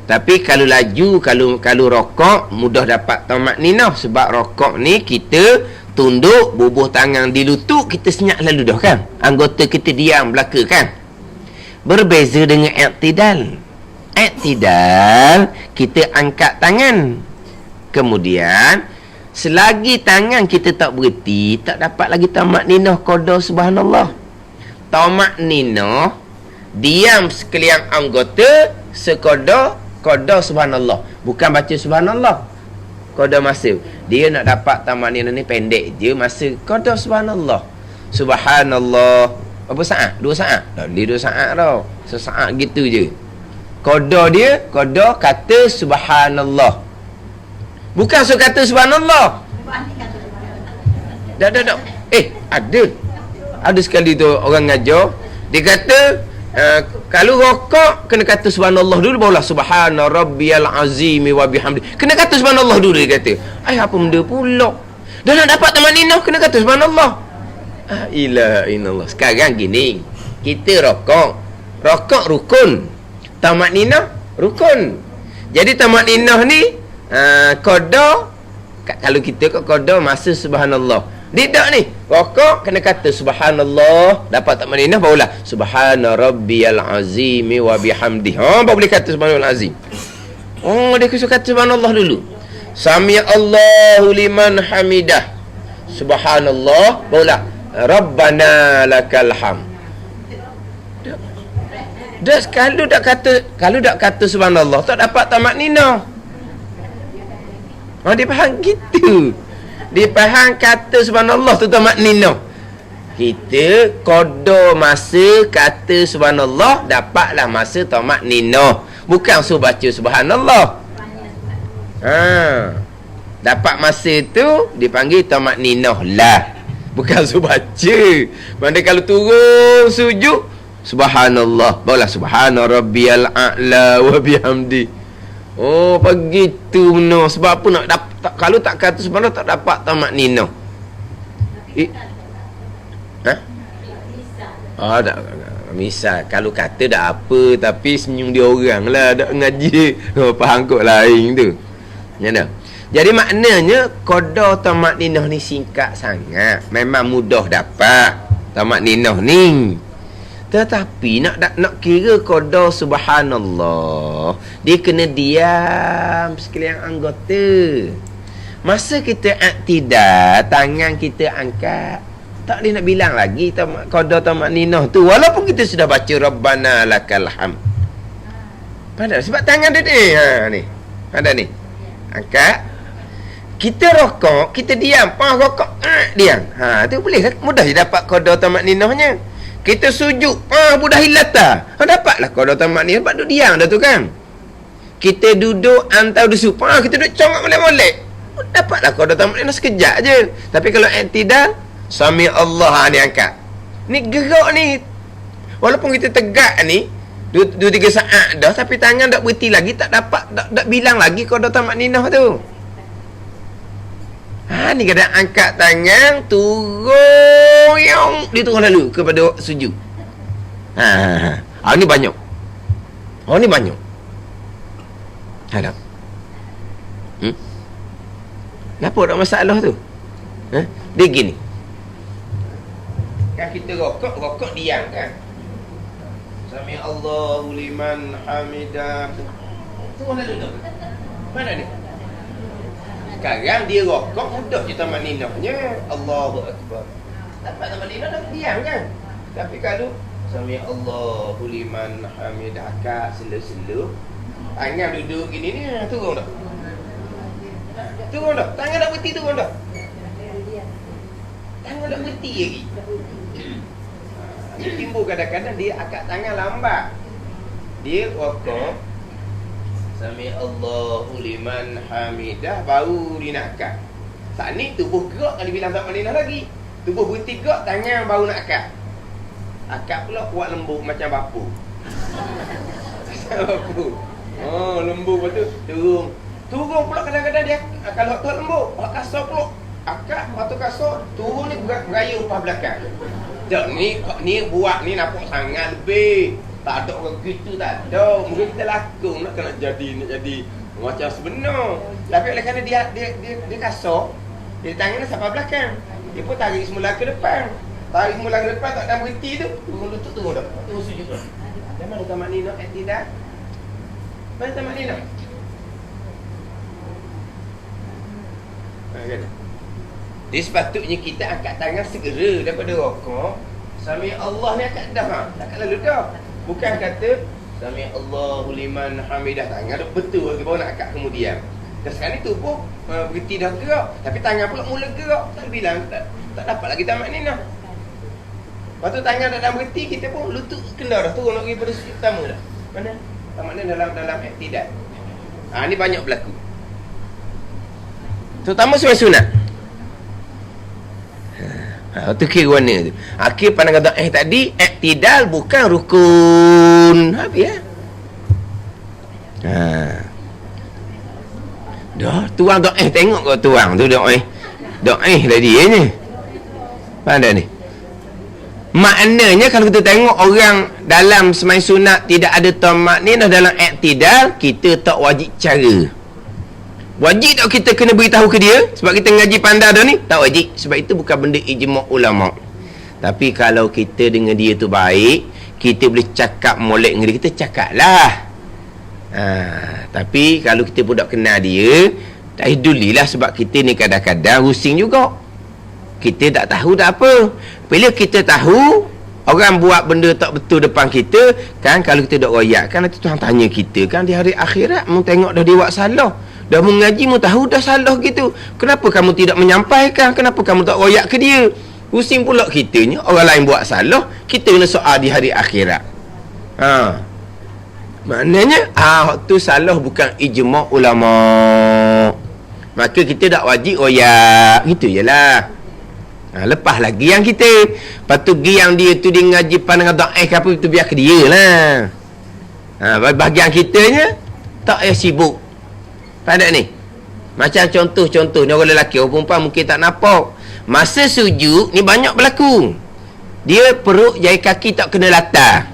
Tapi kalau laju, kalau rokok mudah dapat tamakninah. Sebab rokok ni kita tunduk, bubuh tangan di lutut, kita senyap lalu dah kan. Anggota kita diam belaka kan. Berbeza dengan iktidal. Iktidal, kita angkat tangan. Kemudian selagi tangan kita tak berhenti, tak dapat lagi tamakninah qada subhanallah. Tamakninah diam sekalian anggota sekadar qada subhanallah, bukan baca subhanallah. Qada masa dia nak dapat tamakninah ni pendek je, masa qada subhanallah. Subhanallah apa saat? 2 saat. Tak boleh 2 saat tau. Sesaat gitu je. Qada dia, qada kata subhanallah. Bukan kata subhanallah. Tak. Ada sekali tu orang ngajar, dia kata kalau rokok kena kata subhanallah dulu, barulah subhana rabbiyal azimi wa bihamdi. Kena kata subhanallah dulu, dia kata. Apa benda pula? Dah nak dapat tamakninah kena kata subhanallah. Ilaha illallah. Sekarang gini, kita rokok rukun, tamakninah rukun. Jadi tamakninah ni qada, kalau kita qada masa subhanallah. Tidak ni, rokok kena kata subhanallah, dapat tamakninah barulah subhana rabbiyal azimi wa bihamdi. Baru boleh kata subhanallah azim. Oh, dia kata subhanallah dulu. Sami Allahu liman hamidah. Subhanallah, barulah Rabbana lakal ham. Dah kalau tak kata subhanallah tak dapat tamak nina. Dia faham gitu. Dia faham kata subhanallah tu tamak nina. Kita qada masa kata subhanallah, dapatlah masa tamak nina. Bukan suruh baca subhanallah. Dapat masa tu dipanggil tamak nina lah. Bukan suruh baca. Mana kalau turun sujud subhanallah, barulah subhana rabbiyal a'la wa bihamdi. Oh, begitu benar. Sebab apa nak dapat, kalau tak kata subhanallah tak dapat tamak nina. Tak. Misal kalau kata dah apa, tapi senyum dia orang lah, dak ngaji. Faham kot lain tu. Ya dah. Jadi maknanya qada tamak ninah ni singkat sangat. Memang mudah dapat tamak ninah ni. Tetapi nak kira qada subhanallah, dia kena diam sekalian anggota. Masa kita i'tidal, tangan kita angkat, tak boleh nak bilang lagi qada tamak ninah tu, walaupun kita sudah baca Rabbana lakal ham. Padahal sebab tangan dia ni. Ada ni. Angkat. Kita rokok, kita diam. Rokok, diam. Tu boleh mudah je dapat qada tamak ninahnya. Kita sujud, budah hilata. Dapatlah qada tamak ninah, sebab duduk diam dah tu kan. Kita duduk antara dusuk, kita duduk congak molek-molek. Dapatlah qada tamak ninah sekejap je. Tapi kalau i'tidal, Sami Allah ni angkat. Ni gerak ni. Walaupun kita tegak ni 2-3 saat dah, tapi tangan tak berhenti lagi, tak dapat tak bilang lagi qada tamak ninah tu. Ni kadang angkat tangan, turun, dia turun lalu kepada sujud. Ni banyak. Ni banyak. Ada. Kenapa tak masalah tu? Dia gini. Kan kita rokok diam kan. Sami Allahu liman hamidah. Turun lalu tu. Mana ni? Sekarang dia rokok, mudah je tamak ninahnya. Allahu Akbar. Dapat tamak ninah dah diam kan. Tapi kalau Sami Allahu liman hamidah, akak selu-selu, tangan duduk gini ni, turun dah. Turun dah. Tangan dah berhenti, turun dah. Tangan dah berhenti lagi. Timbul kadang-kadang dia akak tangan lambat. Dia rokok, Sami Allahu liman hamidah, baru dia nak akak. Saat ni tubuh gerak, kalau bilang tak maninah lagi. Tubuh berhenti gerak, tangan baru nak akak. Akak pula kuat lembut macam bapu. Lembut, lepas tu turun pula kadang-kadang dia. Kalau tu lembut, kasar pula akak, waktu kasar turun ni beraya upah belakang. Ni buat ni nampak sangat lebih. Tak ada orang gitu, tak ada. Mungkin kita lakon nak jadi macam sebenar. Tapi oleh kerana dia kasar, dia tangan sampai belakang, dia pun tarik semula ke depan. Tarik semula ke depan, tak ada berhenti tu. Turun lutut, turun dah. Turun sujud dah. Dan mana tamak ninah i'tidal? Mana tamak ninah? Kan? Dia sepatutnya kita angkat tangan segera daripada rokok. Sami Allah ni angkat dah. Takkan lalu dah. Bukan kata Sami Allahu liman hamidah, tangan dah betul lagi baru nak angkat kemudian. Dan sekarang ni tubuh berhenti dah gerak, tapi tangan pula mula gerak. Tak bilang tak dapat lagi tamak ninah. Lepas tu tangan dah berhenti, kita pun lutut kena dah, turun lagi pada sujud pertama dah. Mana? Tamak ni dalam i'tidal. Ni banyak berlaku. Terutama sembahyang sunat. Tu kira warna tu. Akhir pandangan dhaif tadi, i'tidal bukan rukun. Habis dah tuang dhaif, tengok kau tuang tu dhaif. Dhaif lah dia ni. Pandai ni. Maknanya kalau kita tengok orang dalam sembahyang sunat tidak ada tamak ninah dalam i'tidal, kita tak wajib cara. Wajib tak kita kena beritahu ke dia sebab kita ngaji pandai dah ni? Tak wajib. Sebab itu bukan benda ijma' ulama'. Tapi kalau kita dengan dia tu baik, kita boleh cakap molek dengan dia, kita cakap lah. Tapi kalau kita pun tak kenal dia, tak pedulilah, sebab kita ni kadang-kadang pusing juga. Kita tak tahu tak apa. Bila kita tahu orang buat benda tak betul depan kita, kan, kalau kita dok royak kan, nanti Tuhan tanya kita kan di hari akhirat, mu tengok dah dia buat salah, dah mengaji mu tahu dah salah gitu, kenapa kamu tidak menyampaikan, kenapa kamu tak royak ke dia? Pusing pula kitanya, orang lain buat salah, kita kena soal di hari akhirat. Maknanya tu salah bukan ijma' ulama, maka kita tak wajib royak, gitu je lah. Lepas lagi yang kita, lepas tu yang dia tu dia ngaji pandangan da'if ke apa, itu biar ke dia lah. Bahagian kitanya tak payah sibuk. Pada ni macam contoh ni, orang lelaki, orang perempuan mungkin tak nampak. Masa sujud ni banyak berlaku, dia perut jari kaki tak kena latar.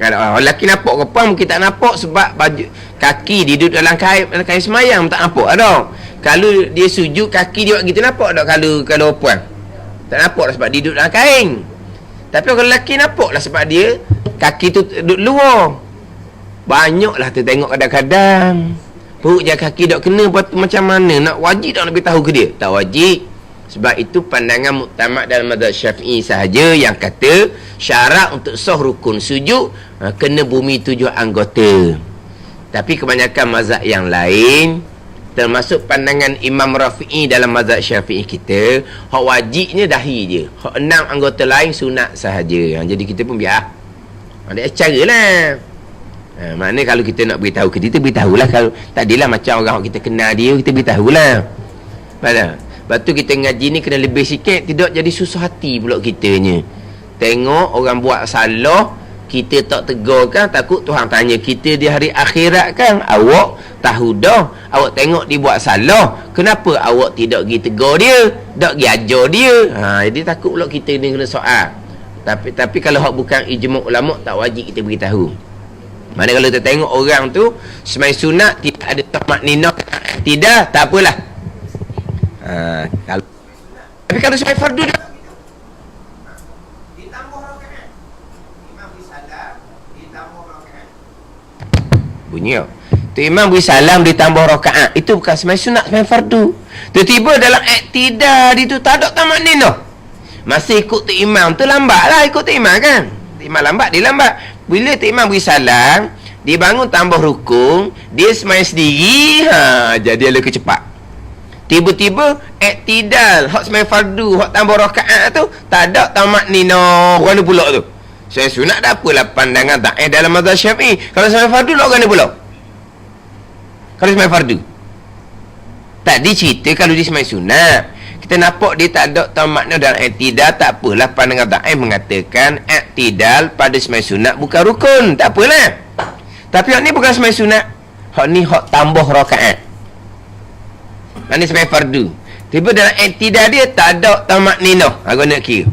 Kalau orang lelaki nampak, perempuan mungkin tak nampak sebab baju kaki dia duduk dalam kain semayang, tak nampak ada. Kalau dia sujud kaki dia buat gitu, nampak tak? Kalau perempuan tak nampak lah sebab dia duduk dalam kain. Tapi orang lelaki nampak lah sebab dia kaki tu duduk luar. Banyak lah tu tengok kadang-kadang perut je kaki tak kena, macam mana nak wajib tak nak beritahu ke dia? Tak wajib. Sebab itu pandangan muktamad dalam mazhab Syafi'i sahaja yang kata syarat untuk sah rukun sujud kena bumi 7 anggota. Tapi kebanyakan mazhab yang lain, termasuk pandangan Imam Rafi'i dalam mazhab Syafi'i kita, hak wajibnya dahi je, hak 6 anggota lain sunat sahaja. Jadi kita pun biar ada cara lah. Maknanya kalau kita nak beritahu ke dia, kita beritahulah. Kalau tak adalah macam orang kita kenal dia, kita beritahulah. Lepas tu kita ngaji ni kena lebih sikit, tidak jadi susah hati pula kitanya. Tengok orang buat salah, kita tak tegur kan, takut Tuhan tanya kita di hari akhirat kan, awak tahu dah, awak tengok dia buat salah, kenapa awak tidak pergi tegur dia, tak pergi ajar dia? Jadi takut pula kita ni kena soal. Tapi kalau hak bukan ijma' ulama, tak wajib kita beritahu. Mana kalau kita tengok orang tu semai sunat tidak ada tamat ninah, tidak, tak apalah. Tapi kalau semai fardu dia ditambah rakaat, imam bersalam ditambah rakaat, bunyi tu imam bersalam ditambah rakaat, itu bukan semai sunat, semai fardu. Tiba-tiba dalam iktidal itu tak ada tamat ninah, masih ikut tu imam tu, lambat lah ikut tu imam kan. Imam lambat, dia lambat. Bila tu imam bersalam, dia bangun tambah rukun, dia semai sendiri, jadi dia lebih cepat. Tiba-tiba iktidal, hak semai fardu, hak tambah rakaat tu tak ada tamat nina, mana pula tu? Saya sunat tak apalah, pandangan da'if dalam mazhab Syafi'i. Kalau semai fardu nak mana pula? Kalau semai fardu tadi cerita kalau dia semai sunat, kita nampak dia tak ada tamatnya dalam iktidal, tak apalah, pandangan da'if mengatakan iktidal pada semai sunat bukan rukun, tak apalah. Tapi hak ni bukan semai sunat, hak ni hak tambah rakaat, ini semai fardu. Tiba dalam iktidal dia tak ada tamat ninah, aku nak kira,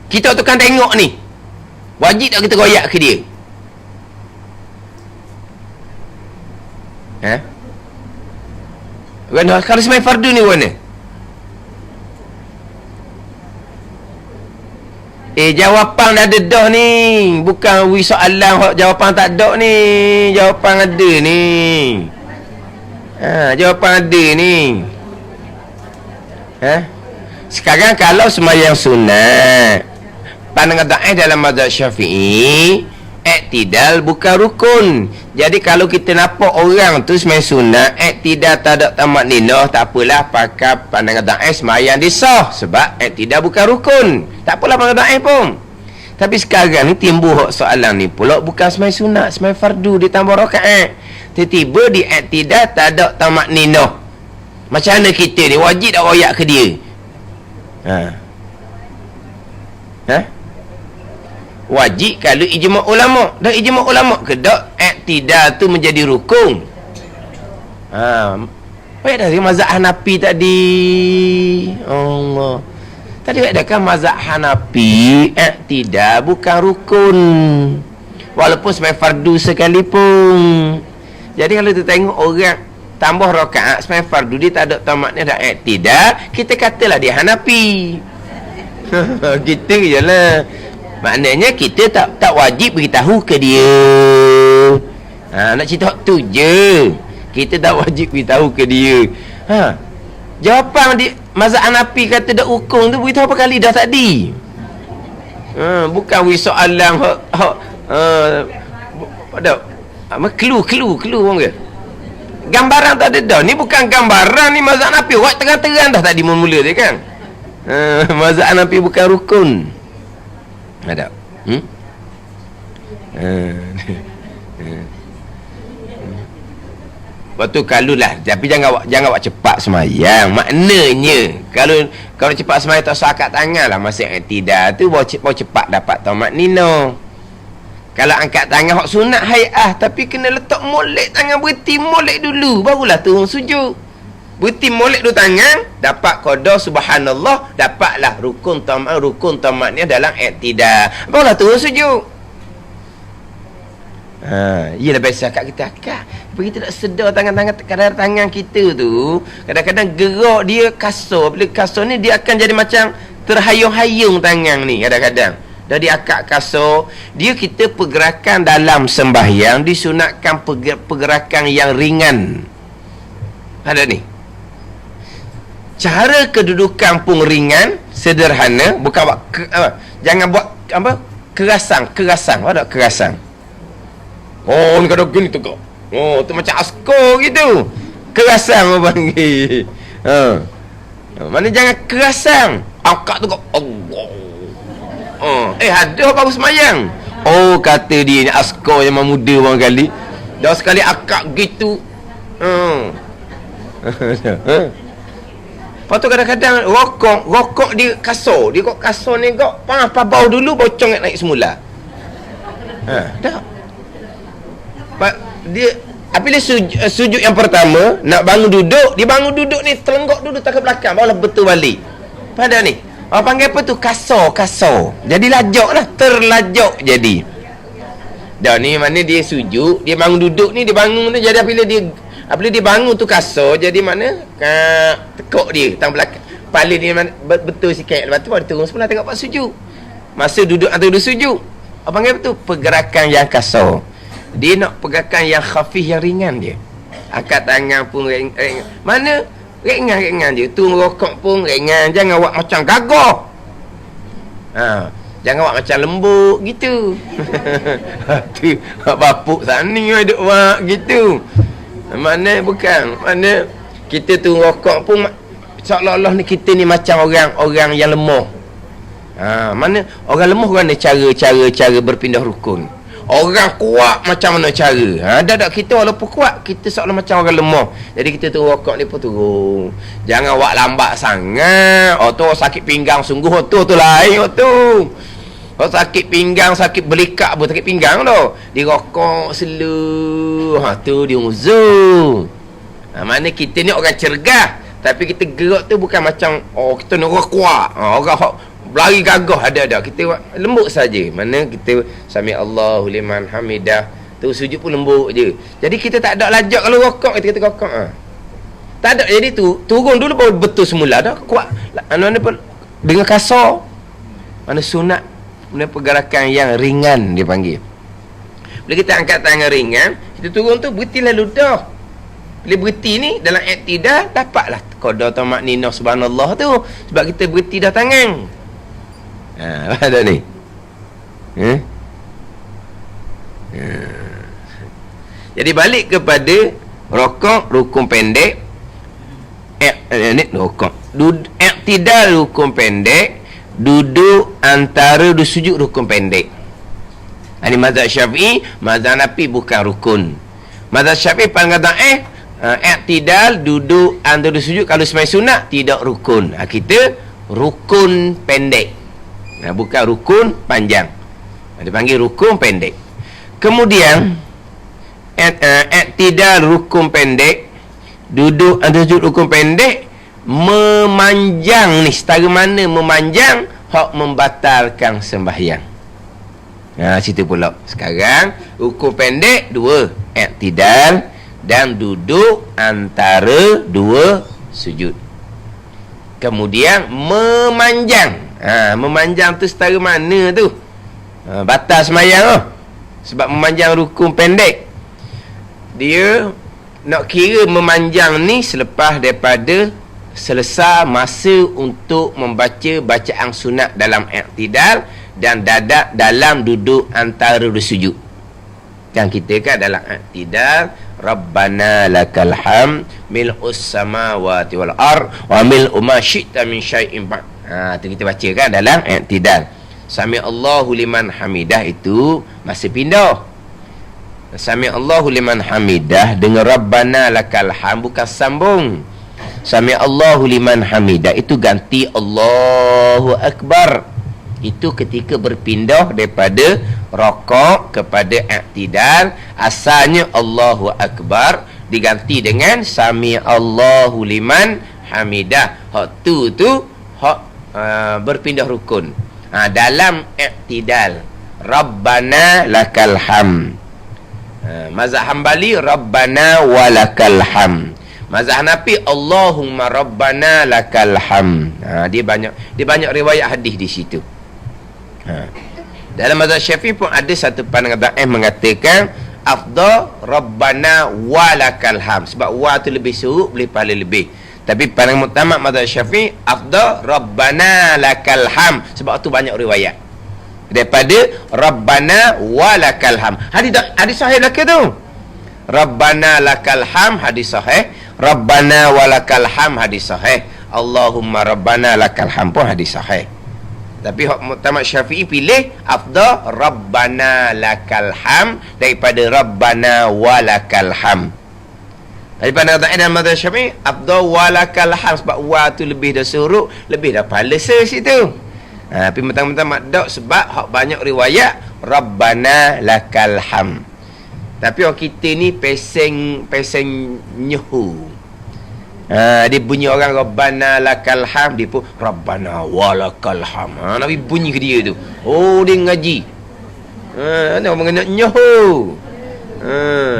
kita tu kan tengok ni, wajib tak kita royak ke dia? Kalau semai fardu ni mana? Jawapan dah ada dah ni, bukan soalan jawapan tak ada ni, jawapan ada ni. Jawapan ada ni. Sekarang kalau sembahyang sunat, pandangan da'if dalam mazhab Syafi'i, iktidal bukan rukun. Jadi kalau kita nampak orang tu sembahyang sunat, iktidal tak ada tamat ninah, tak apalah, pakai pandangan da'if sembahyang dia sah, sebab iktidal bukan rukun, tak apalah pandangan da'if pun. Tapi sekarang ni timbul soalan ni pula, bukan sembahyang sunat, sembahyang fardu ditambah rakaat, tiba-tiba di iktidal tak ada tamat ninah. Macam mana kita ni, wajib tak royak ke dia? Wajib kalau ijma' ulama. Dan ijma' ulama ke tak iktidal tu menjadi rukun? Baik dari mazhab Hanafi tadi. Allah, tadi ada kan mazhab Hanafi iktidal bukan rukun, walaupun sebagai fardu sekalipun. Jadi kalau kita tengok orang tambah rakaat sebagai fardu, dia tak ada tamatnya dah iktidal, kita katalah dia Hanafi. Gitu je lah. Maknanya kita tak wajib beritahu ke dia. Nak cerita tu je. Kita tak wajib beritahu ke dia. Jawapan dia mazhab Hanafi kata dak rukun tu beritahu apa kali dah tadi. Bukan soalan pada clue orang ke. Gambaran tak ada dah. Ni bukan gambaran, ni mazhab Hanafi. Wak terang-terang dah tadi mula dia kan. Mazhab Hanafi bukan rukun. Ada. Lepas tu kalau lah, tapi jangan buat cepat semayang. Maknanya kalau cepat semayang tak usah angkat tangan lah masa i'tidal tu, baru cepat dapat tamat nino. Kalau angkat tangan hak sunat hay'ah, tapi kena letak molek tangan, berhenti molek dulu, barulah turun sujud. Berhenti molek dulu tangan, dapat qada subhanallah, dapatlah rukun tamatnya dalam i'tidal, barulah turun sujud. Ialah biasa kat kita akak. Tapi kita tak sedar kadang tangan kita tu kadang-kadang gerak dia kasar. Bila kasar ni dia akan jadi macam terhayung-hayung tangan ni kadang-kadang. Dah dia akak kasar. Dia kita pergerakan dalam sembahyang disunatkan pergerakan yang ringan. Ada ni. Cara kedudukan pun ringan, sederhana, bukan buat jangan buat kerasan. Ada kerasan. Ni kadang gini tegak. Tu macam askar gitu. Kerasan orang panggil. Mana jangan kerasan. Angkat tu kau Allah. Ada baru semayang. Kata dia ni askar yang muda orang kali. Dah sekali akak gitu. Lepas tu kadang-kadang rokok dia kasar. Dia kok kasar ni kok panas bau dulu bocong naik semula. Dah. Dia apabila sujud yang pertama nak bangun duduk, dia bangun duduk ni telenggok dulu tak ke belakang, barulah betul balik. Pada ni orang panggil apa tu, kasar. Jadi lajak lah, terlajak jadi. Dah ni mana dia sujud, dia bangun duduk ni, dia bangun tu, jadi apabila dia bangun tu kasar, jadi mana tekuk dia tang belakang, kepala dia mana, betul sikit. Lepas tu baru turun semula tengok pak sujud. Masa duduk atau duduk sujud, orang panggil apa tu, pergerakan yang kasar. Dia nak pergerakan yang khafif, yang ringan dia. Angkat tangan pun ringan. Mana ringan je. Tu merokok pun ringan. Jangan buat macam gagah. Jangan buat macam lembut gitu. Tu bapuk sani duk buat gitu. Mana bukan. Mana kita tu merokok pun seolah-olah ni kita ni macam orang yang lemah. Mana orang lemah kan cara berpindah rukun. Orang kuat macam mana cara? Dah kita walaupun kuat, kita seolah macam orang lemah. Jadi kita tu rokok ni pun turun. Jangan buat lambat sangat. Tu sakit pinggang sungguh tu lain tu. Sakit pinggang, sakit belikak pun sakit pinggang tu. Dia rokok slow. Tu dia uzur. Mana kita ni orang cergas, tapi kita gerak tu bukan macam kita ni orang kuat. Orang berlari gagah ada. Kita lembut saja. Mana kita sami Allahu liman hamidah. Tu sujud pun lembut je. Jadi kita tak ada lajak kalau rokok, kita rokok. Tak ada. Jadi turun dulu baru betul semula dah. Kuat. Mana pun dengan kasar. Mana sunat, mana pergerakan yang ringan dia panggil. Bila kita angkat tangan ringan, kita turun tu berhenti lalu dah. Bila berhenti ni dalam i'tidal, dapatlah qada tamat nina subhanallah tu. Sebab kita berhenti dah tangan. Ada ni. Jadi balik kepada rokok rukun pendek. Ni rokok. I'tidal rukun pendek. Duduk antara sujud rukun pendek. Ini mazhab Syafi'i, mazhab Hanafi bukan rukun. Mazhab Syafi'i panggil i'tidal duduk antara sujud kalau sembahyang sunat tidak rukun. Kita rukun pendek. Bukan rukun panjang. Dia panggil rukun pendek. Kemudian i'tidal rukun pendek, duduk antara sujud rukun pendek, memanjang ni, setara mana memanjang hak membatalkan sembahyang. Cerita pula. Sekarang rukun pendek dua, i'tidal dan duduk antara dua sujud. Kemudian memanjang. Memanjang tu setara mana tu? Batal sembahyang tu. Sebab memanjang rukun pendek. dia nak kira memanjang ni selepas daripada selesai masa untuk membaca bacaan sunat dalam i'tidal dan dalam duduk antara sujud. Kan kita kan dalam i'tidal, Rabbana lakal hamd mil'us samawati wal ard wa mil'u ma syi'ta min syai'in ba'd. Tu kita baca kan dalam i'tidal. Sami Allahu liman hamidah itu masih pindah. Sami Allahu liman hamidah dengan Rabbana lakal hamd bukan sambung. Sami Allahu liman hamidah itu ganti Allahu akbar. Itu ketika berpindah daripada rakaat kepada i'tidal, asalnya Allahu akbar diganti dengan sami Allahu liman hamidah. Hak tu hak berpindah rukun. Dalam i'tidal Rabbana lakal hamd. Mazhab Hambali Rabbana walakal hamd. Mazhab Hanafi Allahumma Rabbana lakal hamd. Dia banyak riwayat hadis di situ. Dalam mazhab Syafi'i pun ada satu pandangan dhaif mengatakan afdal Rabbana walakal hamd, sebab wa tu lebih surut, boleh pahala lebih. Tapi pandangan muktamad mazhab Syafi'i afdal Rabbana lakal hamd, sebab tu banyak riwayat daripada Rabbana walakal hamd. Hadis sahih belaka tu. Rabbana lakal hamd hadis sahih, Rabbana walakal hamd hadis sahih, Allahumma Rabbana lakal hamd pun hadis sahih. Tapi muktamad Syafi'i pilih afdal Rabbana lakal hamd daripada Rabbana walakal hamd. Daripada kata dalam mazhab Syafi'i afdal walakal hamd, sebab wa tu lebih dah surut, lebih dah pahala situ. Tapi mentang-mentang dak sebab hak banyak riwayat Rabbana lakal hamd. Tapi orang kita ni peseng nyehu. Dia bunyi orang Rabbana lakal hamd, dia pun Rabbana walakal hamd. Nabi bunyi ke dia tu. Oh, dia ngaji. Dia orang nak nyehu.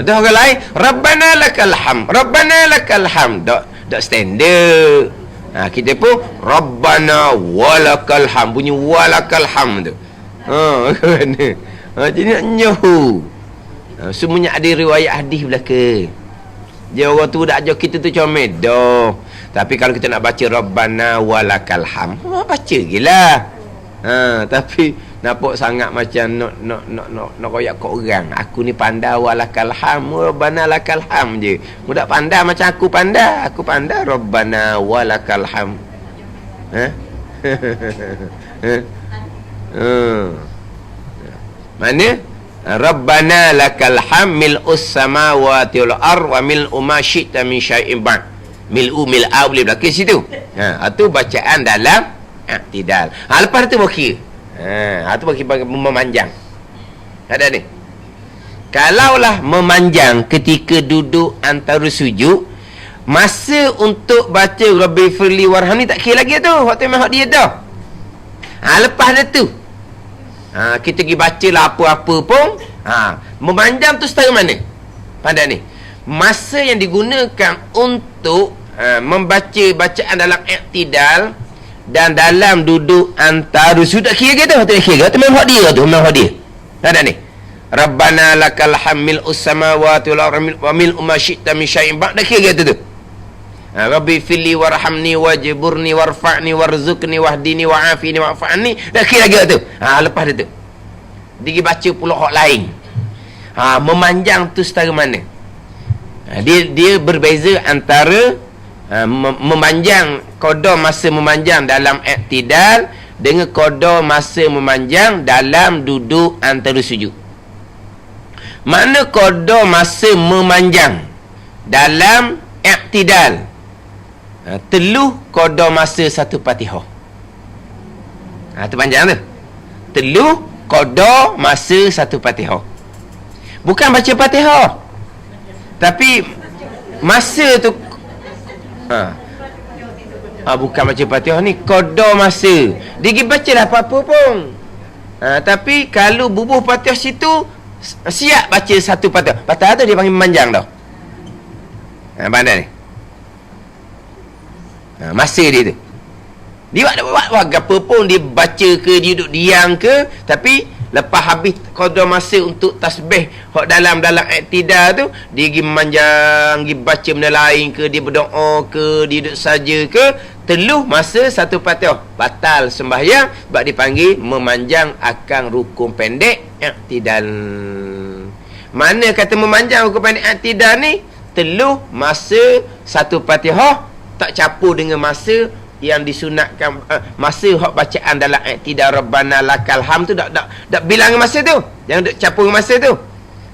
Dah orang lain Rabbana lakal hamd, Rabbana lakal hamd. Tak standard. Kita pun Rabbana walakal hamd, bunyi walakal hamd tu. Jadi nak nyehu. Semuanya ada riwayat hadis belaka. Dia orang tu dak ajar kita tu comel dah. Tapi kalau kita nak baca Rabbana walakal hamd, baca gilah. Tapi nampak sangat macam nak koyak kat orang. Aku ni pandai walakal hamd, Rabbana lakal hamd je. Mudak pandai macam aku pandai. Aku pandai Rabbana walakal hamd. Mana? Rabbana lakal hamd mil'us samawati wal ard wa mil'u ma syi'ta min syai'in ba'd. Mil'u mil'a boleh belakang situ. Itu bacaan dalam i'tidal. Lepas tu bakir. Itu bakir memanjang. Ada ni. Kalaulah memanjang ketika duduk antara sujud, masa untuk baca Rabbi firli warhamni tak kira lagi tu. Waktu memang dia dah. Lepas dah tu, kita pergi baca lah apa-apa pun, memanjang tu setara mana? Pandai ni. Masa yang digunakan untuk membaca bacaan dalam i'tidal dan dalam duduk antara sujud, tak kira gitu. Tak kira. Tu memang hak dia tu. Memang hak dia. Ada ni. Rabbana lakal hamd mil'us samawati wal ardi wa mil'u ma syi'ta min syai'in ba'd. Tak kira gitu tu. Rabbi filli warhamni wajburni warfa'ni warzuqni wahdini wa'afini wa'fa'ni. Dah kira lagi tu. Lepas tu dia baca pula hak lain. Memanjang tu setara mana? Dia berbeza antara memanjang, qada masa memanjang dalam i'tidal dengan qada masa memanjang dalam duduk antara sujud. Mana qada masa memanjang dalam i'tidal? Teluh qada masa satu Fatihah. Tu panjang tu. Teluh qada masa satu Fatihah. Bukan baca Fatihah, tapi masa tu bukan baca Fatihah ni, qada masa. Dia pergi baca lah apa-apa pun. Tapi kalau bubuh Fatihah situ, siap baca satu Fatihah. Fatihah tu dia panggil memanjang dah. Pandai ni. Masa dia tu, dia buat apa pun, dia baca ke, dia duduk diam ke, tapi Lepas habis qada masa untuk tasbih hok dalam iktidal tu, dia pergi memanjang, pergi baca benda lain ke, dia berdoa ke, dia duduk saja ke, teluh masa satu Fatihah, batal sembahyang sebab dipanggil memanjang akan rukun pendek iktidal. Mana kata memanjang rukun pendek iktidal ni? Teluh masa satu Fatihah tak campur dengan masa yang disunatkan, masa hak bacaan dalam iktidal Rabbana lakal hamd tu tak bilang masa tu, jangan duk campur masa tu.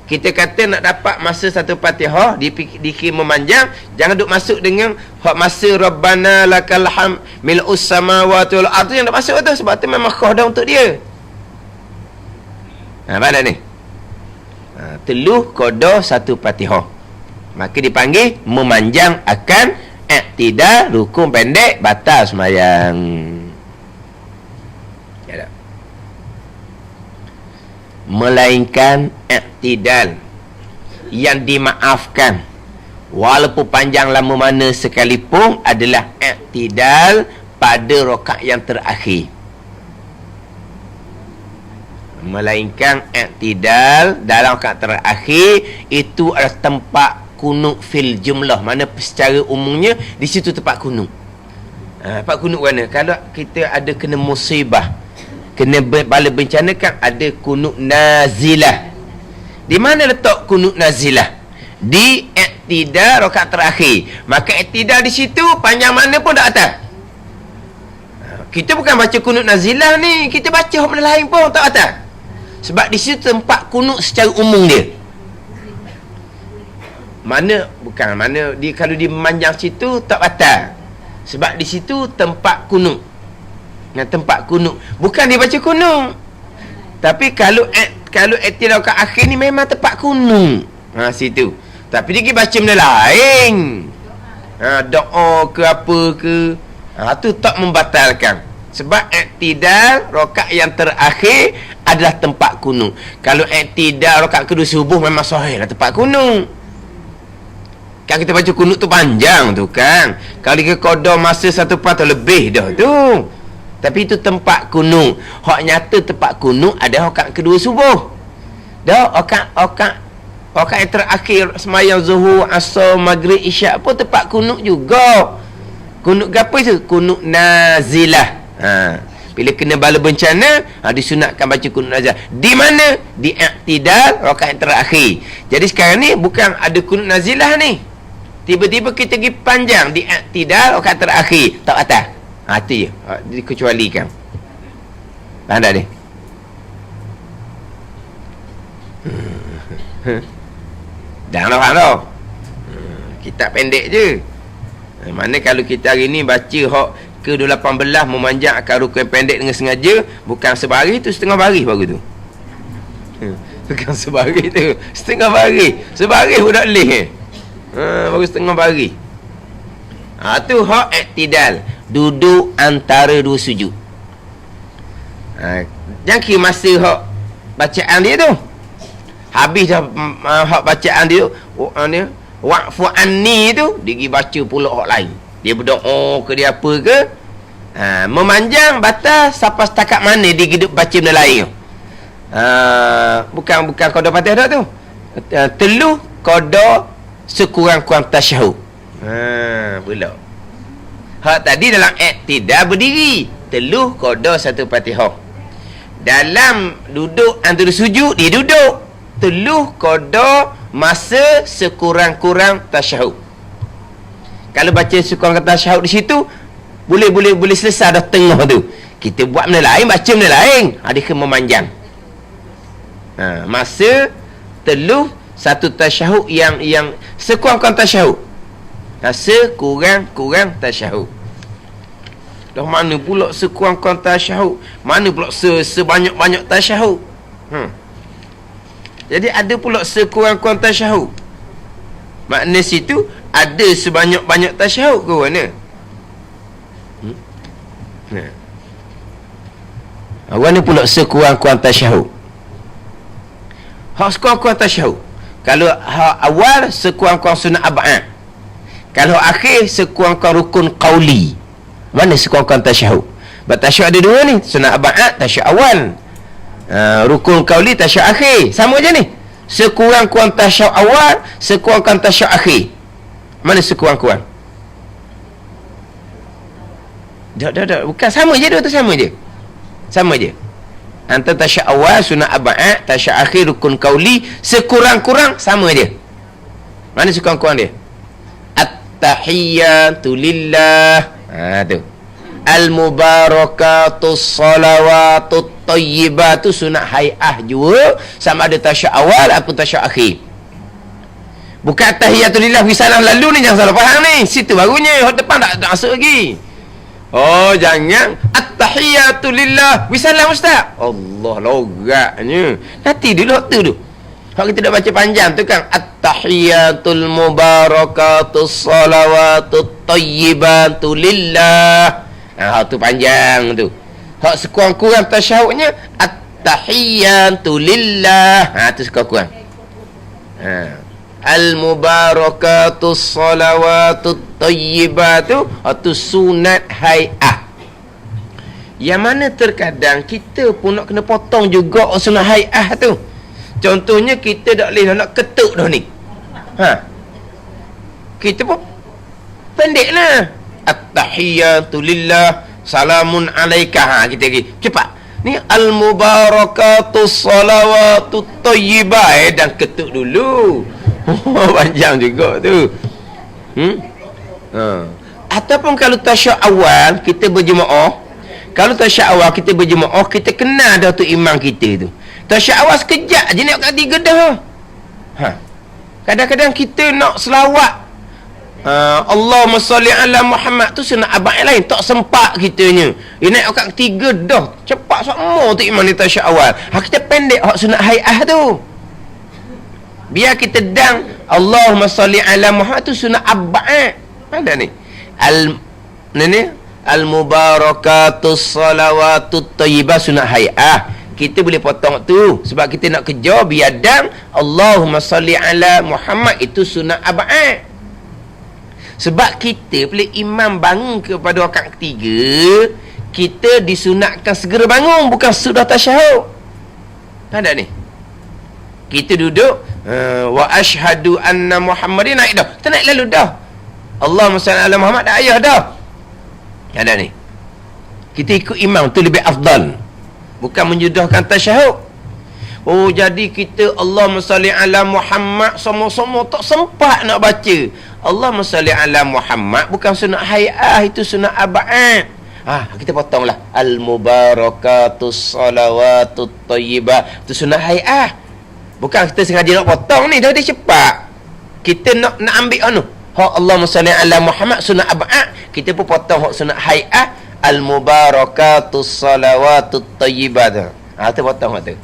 Kita kata nak dapat masa satu Fatihah dikira memanjang, jangan duk masuk dengan hak masa Rabbana lakal hamd mil'us samawati wal ardh yang tak masuk tu, sebab tu memang qada untuk dia. Mana ni? Teluh qada satu Fatihah, maka dipanggil memanjang akan iktidal, rukun pendek, batal sembahyang. Ya tak? Melainkan iktidal yang dimaafkan walaupun panjang lama mana sekalipun adalah iktidal pada rakaat yang terakhir. Melainkan iktidal dalam rakaat terakhir itu adalah tempat kunut fil jumlah, mana secara umumnya di situ tempat kunut. Tempat kunut mana? Kalau kita ada kena musibah, kena bala bencana, kan ada kunut nazilah. Di mana letak kunut nazilah? Di iktidal rakaat terakhir. Maka iktidal di situ panjang mana pun tak atas. Kita bukan baca kunut nazilah ni, kita baca benda lain pun tak atas. Sebab di situ tempat kunut secara umum dia. Mana kalau dia memanjang situ tak batal. Sebab di situ tempat kunut. Nah, tempat kunut. Bukan dia baca kunut. Tapi kalau iktidal ke akhir ni memang tempat kunut. Situ. Tapi dia pergi baca benda lain. Doa ke apa ke. Tu tak membatalkan. Sebab iktidal rakaat yang terakhir adalah tempat kunut. Kalau iktidal rakaat kedua subuh memang sahih lah tempat kunut. Kan kita baca kunut tu panjang tu kan. Kalau dia qada masa satu Fatihah lebih dah tu. Tapi itu tempat kunut. Hak nyata tempat kunut ada rakaat kedua subuh. Dah rakaat yang terakhir sembahyang zuhur, asar, maghrib, isyak pun tempat kunut juga. Kunut gapo itu? Kunut nazilah. Bila kena bala bencana, disunatkan baca kunut nazilah. Di mana? Di iktidal rakaat yang terakhir. Jadi sekarang ni bukan ada kunut nazilah ni. Tiba-tiba kita pergi panjang di iktidal rakaat terakhir, tak atas. Itu je, dikecualikan. Faham tak ni? Janganlah faham tau. Kitab pendek je. Mana kalau kita hari ni baca hak ke-18 memanjang akan rukun pendek dengan sengaja, bukan sebaris tu, setengah baris baru tu. Bukan sebaris tu, setengah baris. Sebaris pun tak boleh. Baru setengah baris. Tu hak iktidal, duduk antara dua sujud. Jangan kira masa hak bacaan dia tu. Habis dah hak bacaan dia waqfu anni tu, dia pergi baca pula hak lain. Dia berdoa ke, dia apa ke, memanjang batal sampai setakat mana dia hidup baca benda lain tu. Bukan qada Fatihah tu. Teluh qada sekurang-kurang tasyahud. Pula hak tadi dalam iktidal berdiri, teluh qada satu Fatihah. Dalam duduk antara sujud, dia duduk, teluh qada masa sekurang-kurang tasyahud. Kalau baca sekurang-kurang tasyahud di situ, boleh selesai dah tengah tu. Kita buat benda lain, baca benda lain, dia kena memanjang. Masa teluh satu tasyahud yang sekurang-kurang tasyahud. Sekurang-kurang tasyahud. Dah mana pula sekurang-kurang tasyahud? Mana pula sebanyak-banyak tasyahud? Jadi ada pula sekurang-kurang tasyahud. Makna situ ada sebanyak-banyak tasyahud ke mana? Mana pula sekurang-kurang tasyahud? Hak sekurang-kurang tasyahud. Kalau hak awal sekurang-kurang sunat ab'ad. Kalau akhir sekurang-kurang rukun qauli. Mana sekurang-kurang tasyahud? Sebab tasyahud ada dua ni, sunat ab'ad, tasyahud awal. Rukun qauli tasyahud akhir. Sama je ni. Sekurang-kurang tasyahud awal, sekurang-kurang tasyahud akhir. Mana sekurang-kurang? Tak. Bukan sama je dua tu, sama je. Sama je. Antara tasyahud awal sunat abad, tasyahud akhir rukun qauli, sekurang-kurang sama je. Mana sekurang-kurang dia? At-tahiyyatu lillah. Tu. Al-mubarakatus salawatut tayyibatu sunat hai'ah juga, sama ada tasyahud awal ataupun tasyahud akhir. Bukan at-tahiyyatu lillah wisalam lalu ni, jangan salah faham ni. Situ barunya, hok depan tak masuk lagi. Oh, jangan at-tahiyyatu lillah wisalam ustaz. Allah logatnya. Nanti dulu hok tu. Hok kita dah baca panjang tu kan, at-tahiyyatul mubarakatus salawatut tayyibatu lillah. Tu panjang tu. Hak sekurang-kurang tasyahudnya at-tahiyyatu lillah. Tu sekurang-kurang. Al-mubarakatus salawatut tayyibatu, tu sunat hai'ah. Yang mana terkadang kita pun nak kena potong juga sunat hai'ah tu. Contohnya kita tak boleh nak ketuk dah ni. Kita pun pendek lah. At-tahiyyatu lillah, salamun alaika. Kita lagi cepat. Ni al-mubarakatus salawatut tayyibah. Dan ketuk dulu. Panjang juga tu. Ataupun kalau tasyahud awal kita berjemaah, kalau tasyahud awal kita berjemaah, kita kenal dah tu imam kita tu. Tasyahud awal sekejap je nak kat 3 dah. Kadang-kadang kita nak selawat, Allahumma salli ala Muhammad tu sunat abad lain, tak sempat kitanya. Dia naik kat 3 dah. Cepat semua tu imam ni tasyahud awal. Kita pendek hak sunat hai'ah tu. Biar kita dang Allahumma salli ala Muhammad tu sunat abad. Ada ni. Al-mubarakatus salawatut tayyibah sunat hai'ah. Kita boleh potong tu sebab kita nak kejar biar dang Allahumma salli ala Muhammad itu sunat abad. Sebab kita bila imam bangun kepada rakaat ketiga, kita disunatkan segera bangun, bukan sudah tasyahud. Ada ni. Kita duduk wa asyhadu anna Muhammadin, naik dah. Kita naik lalu dah. Allahumma salli ala Muhammad dah ayah dah. Ada ni. Kita ikut imam tu lebih afdal. Bukan menjudahkan tasyahud. Oh, jadi kita Allahumma salli ala Muhammad sama-sama tak sempat nak baca. Allahumma salli ala Muhammad bukan sunat hai'ah, itu sunat abad. Kita potonglah al-mubarakatus salawatut tayyibah, itu sunat hai'ah. Bukan kita sengaja nak potong ni, dah dia cepat. Kita nak ambil hak Allahumma salli ala Muhammad sunat abad, kita pun potong hak sunat hai'ah al-mubarakatus salawatut tayyibah tu. Tu potong hak tu.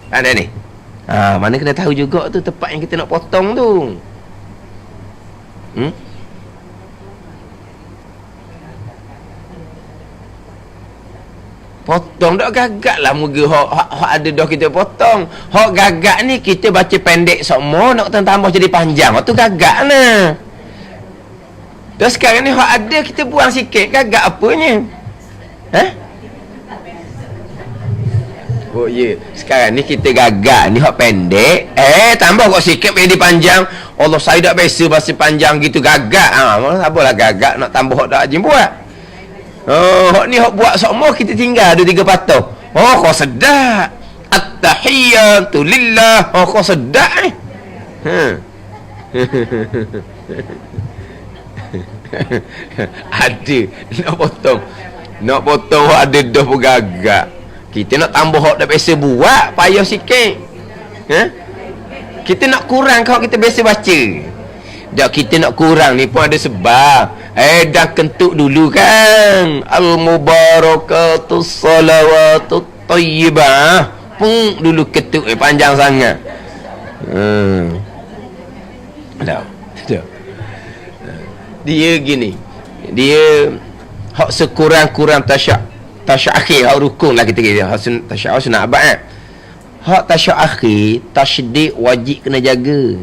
Ada ni. Mana kena tahu juga tu tempat yang kita nak potong tu. Potong tak gagak lah muka hak ada dah kita potong. Hak gagak ni kita baca pendek semua, nak tambah jadi panjang. Hak tu gagak lah. Terus sekarang ni hak ada kita buang sikit, gagak apanya? Oh ya, sekarang ni kita gagak ni hak pendek, tambah kok sikit jadi panjang. Allah, saya tak biasa bahasa panjang gitu, gagak. Apalah gagak nak tambah hak tak ajin buat. Hak ni hak buat semua kita tinggal ada 3 patah. Kau sedap. At-tahiyyatu lillah. Kau sedap ni. Ada nak potong hak ada dah pun gagak. Kita nak tambah hak dah biasa buat, payah sikit. Kita nak kurang kalau kita biasa baca. Dah kita nak kurang ni pun ada sebab. Dah kentuk dulu kan. Al-mubarakatus salawatut tayyibah. Pung dulu ketuk panjang sangat. Dah. Dia gini. Dia hak sekurang-kurang tasyahud akhir, hak rukun lah kita kira. Hak tasyahud sunat abad. Hak tasyahud akhir, tasydid wajib kena jaga.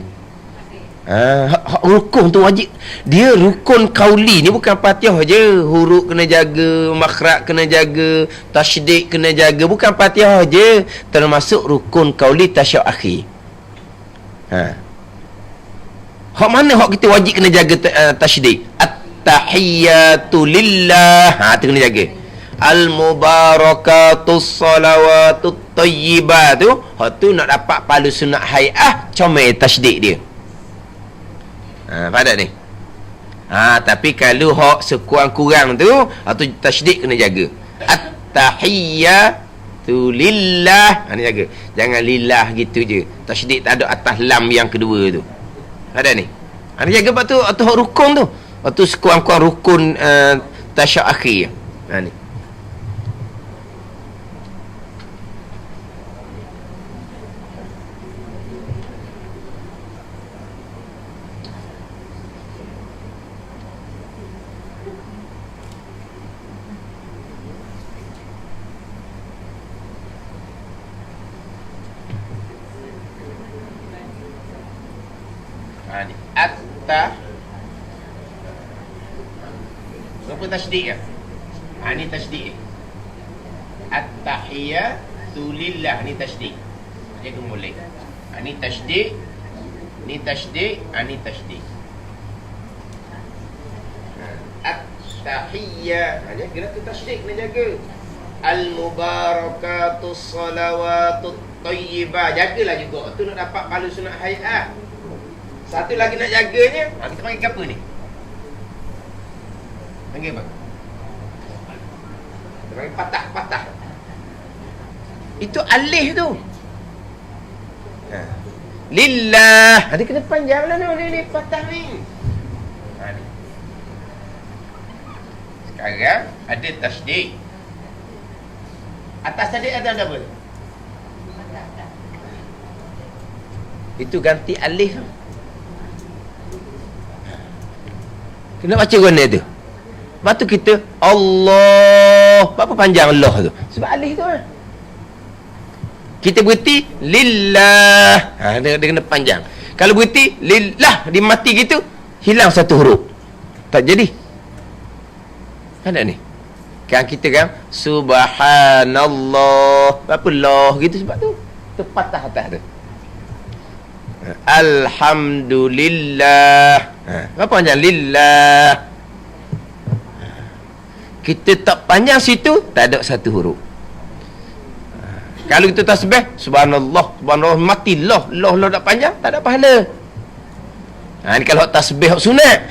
Rukun tu wajib. Dia rukun qauli ni bukan Fatihah je. Huruf kena jaga, makhraj kena jaga, tasydid kena jaga, bukan Fatihah je. Termasuk rukun qauli tasyahud akhir. Hak mana hak kita wajib kena jaga tasydid? At-tahiyyatu lillah. Tu kena jaga. Al-mubarakatus salawatut tayyibat tu. Hak tu nak dapat pahala sunat hai'ah, comel tasydid dia. Faham tak ni? Tapi kalau hak sekurang-kurang tu, tu tasydid kena jaga. At-tahiyyatu lillah. Ni jaga. Jangan lillah gitu je. Tasydid tak ada atas lam yang kedua tu. Ada ni. Ni jaga lepas tu atau rukun tu. Atau sekurang-kurang rukun tasyahud akhir. Ni. Berapa tasydid kan? Ni tasydid. At-tahiyyatu lillah, ni tasydid. Dia boleh. Ni tasydid. Ni tasydid, ni tasydid. At-tahiyyah. Dia kira tu tasydid kena jaga. Al-mubarakatus salawatut tayyibah. Jagalah juga. Tu nak dapat pahala sunat hai'ah. Satu lagi nak jaganya, kita panggil apa ni? Panggil apa? Kita panggil patah-patah. Itu alih tu. Lillah. Dia kena panjang lah ni patah ni. Ni. Sekarang ada tasydid. Atas tadi ada apa? Itu ganti alih tu. Kena baca guna tu. Lepas tu kita Allah. Berapa panjang Allah tu? Sebab alih tu Kita berhenti lillah. Dia kena panjang. Kalau berhenti lillah, dia mati gitu, hilang satu huruf. Tak jadi. Ada ni. Kan kita kan subhanallah. Berapa Allah gitu sebab tu. Tu patah atas tu. Alhamdulillah. Berapa panjang? Lillah. Kita tak panjang situ, tak ada satu huruf. Kalau kita tasbih, subhanallah, subhanallah, mati Allah tak panjang, tak ada pahala. Ni kalau tasbih sunat.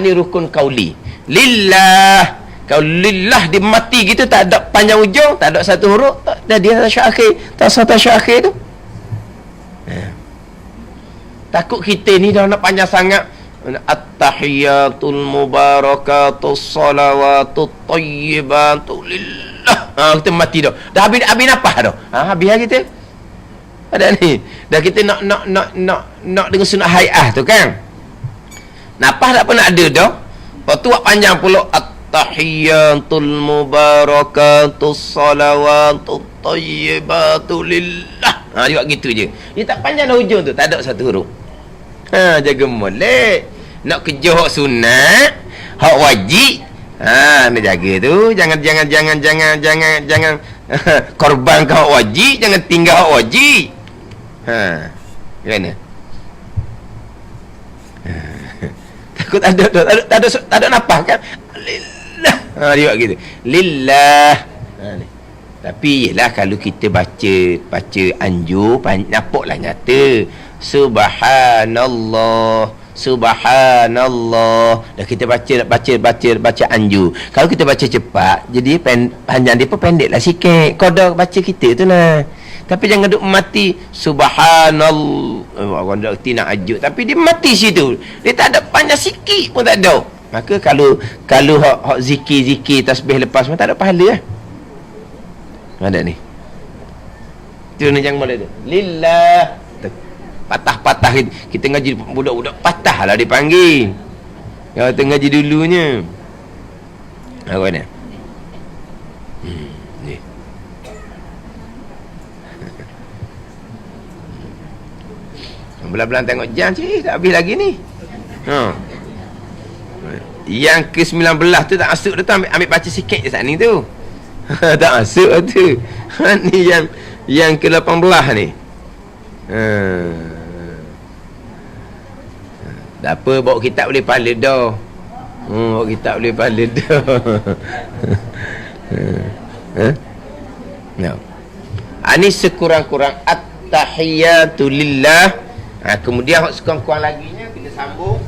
Ni rukun qauli. Lillah. Kalau lillah dia mati gitu, tak ada panjang ujung, tak ada satu huruf, tak ada dia tasyahud akhir. Tasyahud akhir tu. Takut kita ni dah nak panjang sangat. At-tahiyyatul mubarakatus salawatut tayyibatu lillah. Kita mati dah. Dah habis nafas dah. Habis lah kita. Ada ni. Dah kita nak dengan sunat hai'ah tu kan. Nafas tak pernah ada dah. Lepas tu buat panjang pula. At-tahiyyatul mubarakatus salawatut tayyibatu lillah. Dia buat gitu je. Dia tak panjang dah hujung tu. Tak ada satu huruf. Jaga molek. Nak kerja hak sunat, hak wajib. Nak jaga tu. Jangan korban hak wajib, jangan tinggal hak wajib. Gimana? Takut tak ada nafas kan? Lillah. Dia buat gitu. Lillah. Ni. Tapi yelah kalau kita baca anjur, nampaklah nyata. Subhanallah. Dah kita baca anjur. Kalau kita baca cepat, jadi panjang dia pun pendeklah sikit. Qada baca kita tu lah. Tapi jangan duk mati subhanallah. Orang dah reti nak ajuk, tapi dia mati situ. Dia tak ada panjang sikit pun tak ada. Maka kalau hak zikir tasbih lepas pun tak ada pahala lah. Ada ni. Tu ni jangan boleh tu. Lillah. Patah-patah kita ngaji budak-budak patah lah dipanggil. Kalau kita ngaji dulunya. Apa ni? Ni. Belah-belah tengok jam, cik, tak habis lagi ni. Ha. Yang ke-19 tu tak masuk tu, ambil baca sikit je saat ni tu. Tak masuk tu. Ni yang ke-18 ni. Tak apa, bawa kitab boleh pahala dah. Bawa kitab boleh pahala dah. No. Ini sekurang-kurang at-tahiyatu lillah. Kemudian sekurang-kurang laginya kita sambung.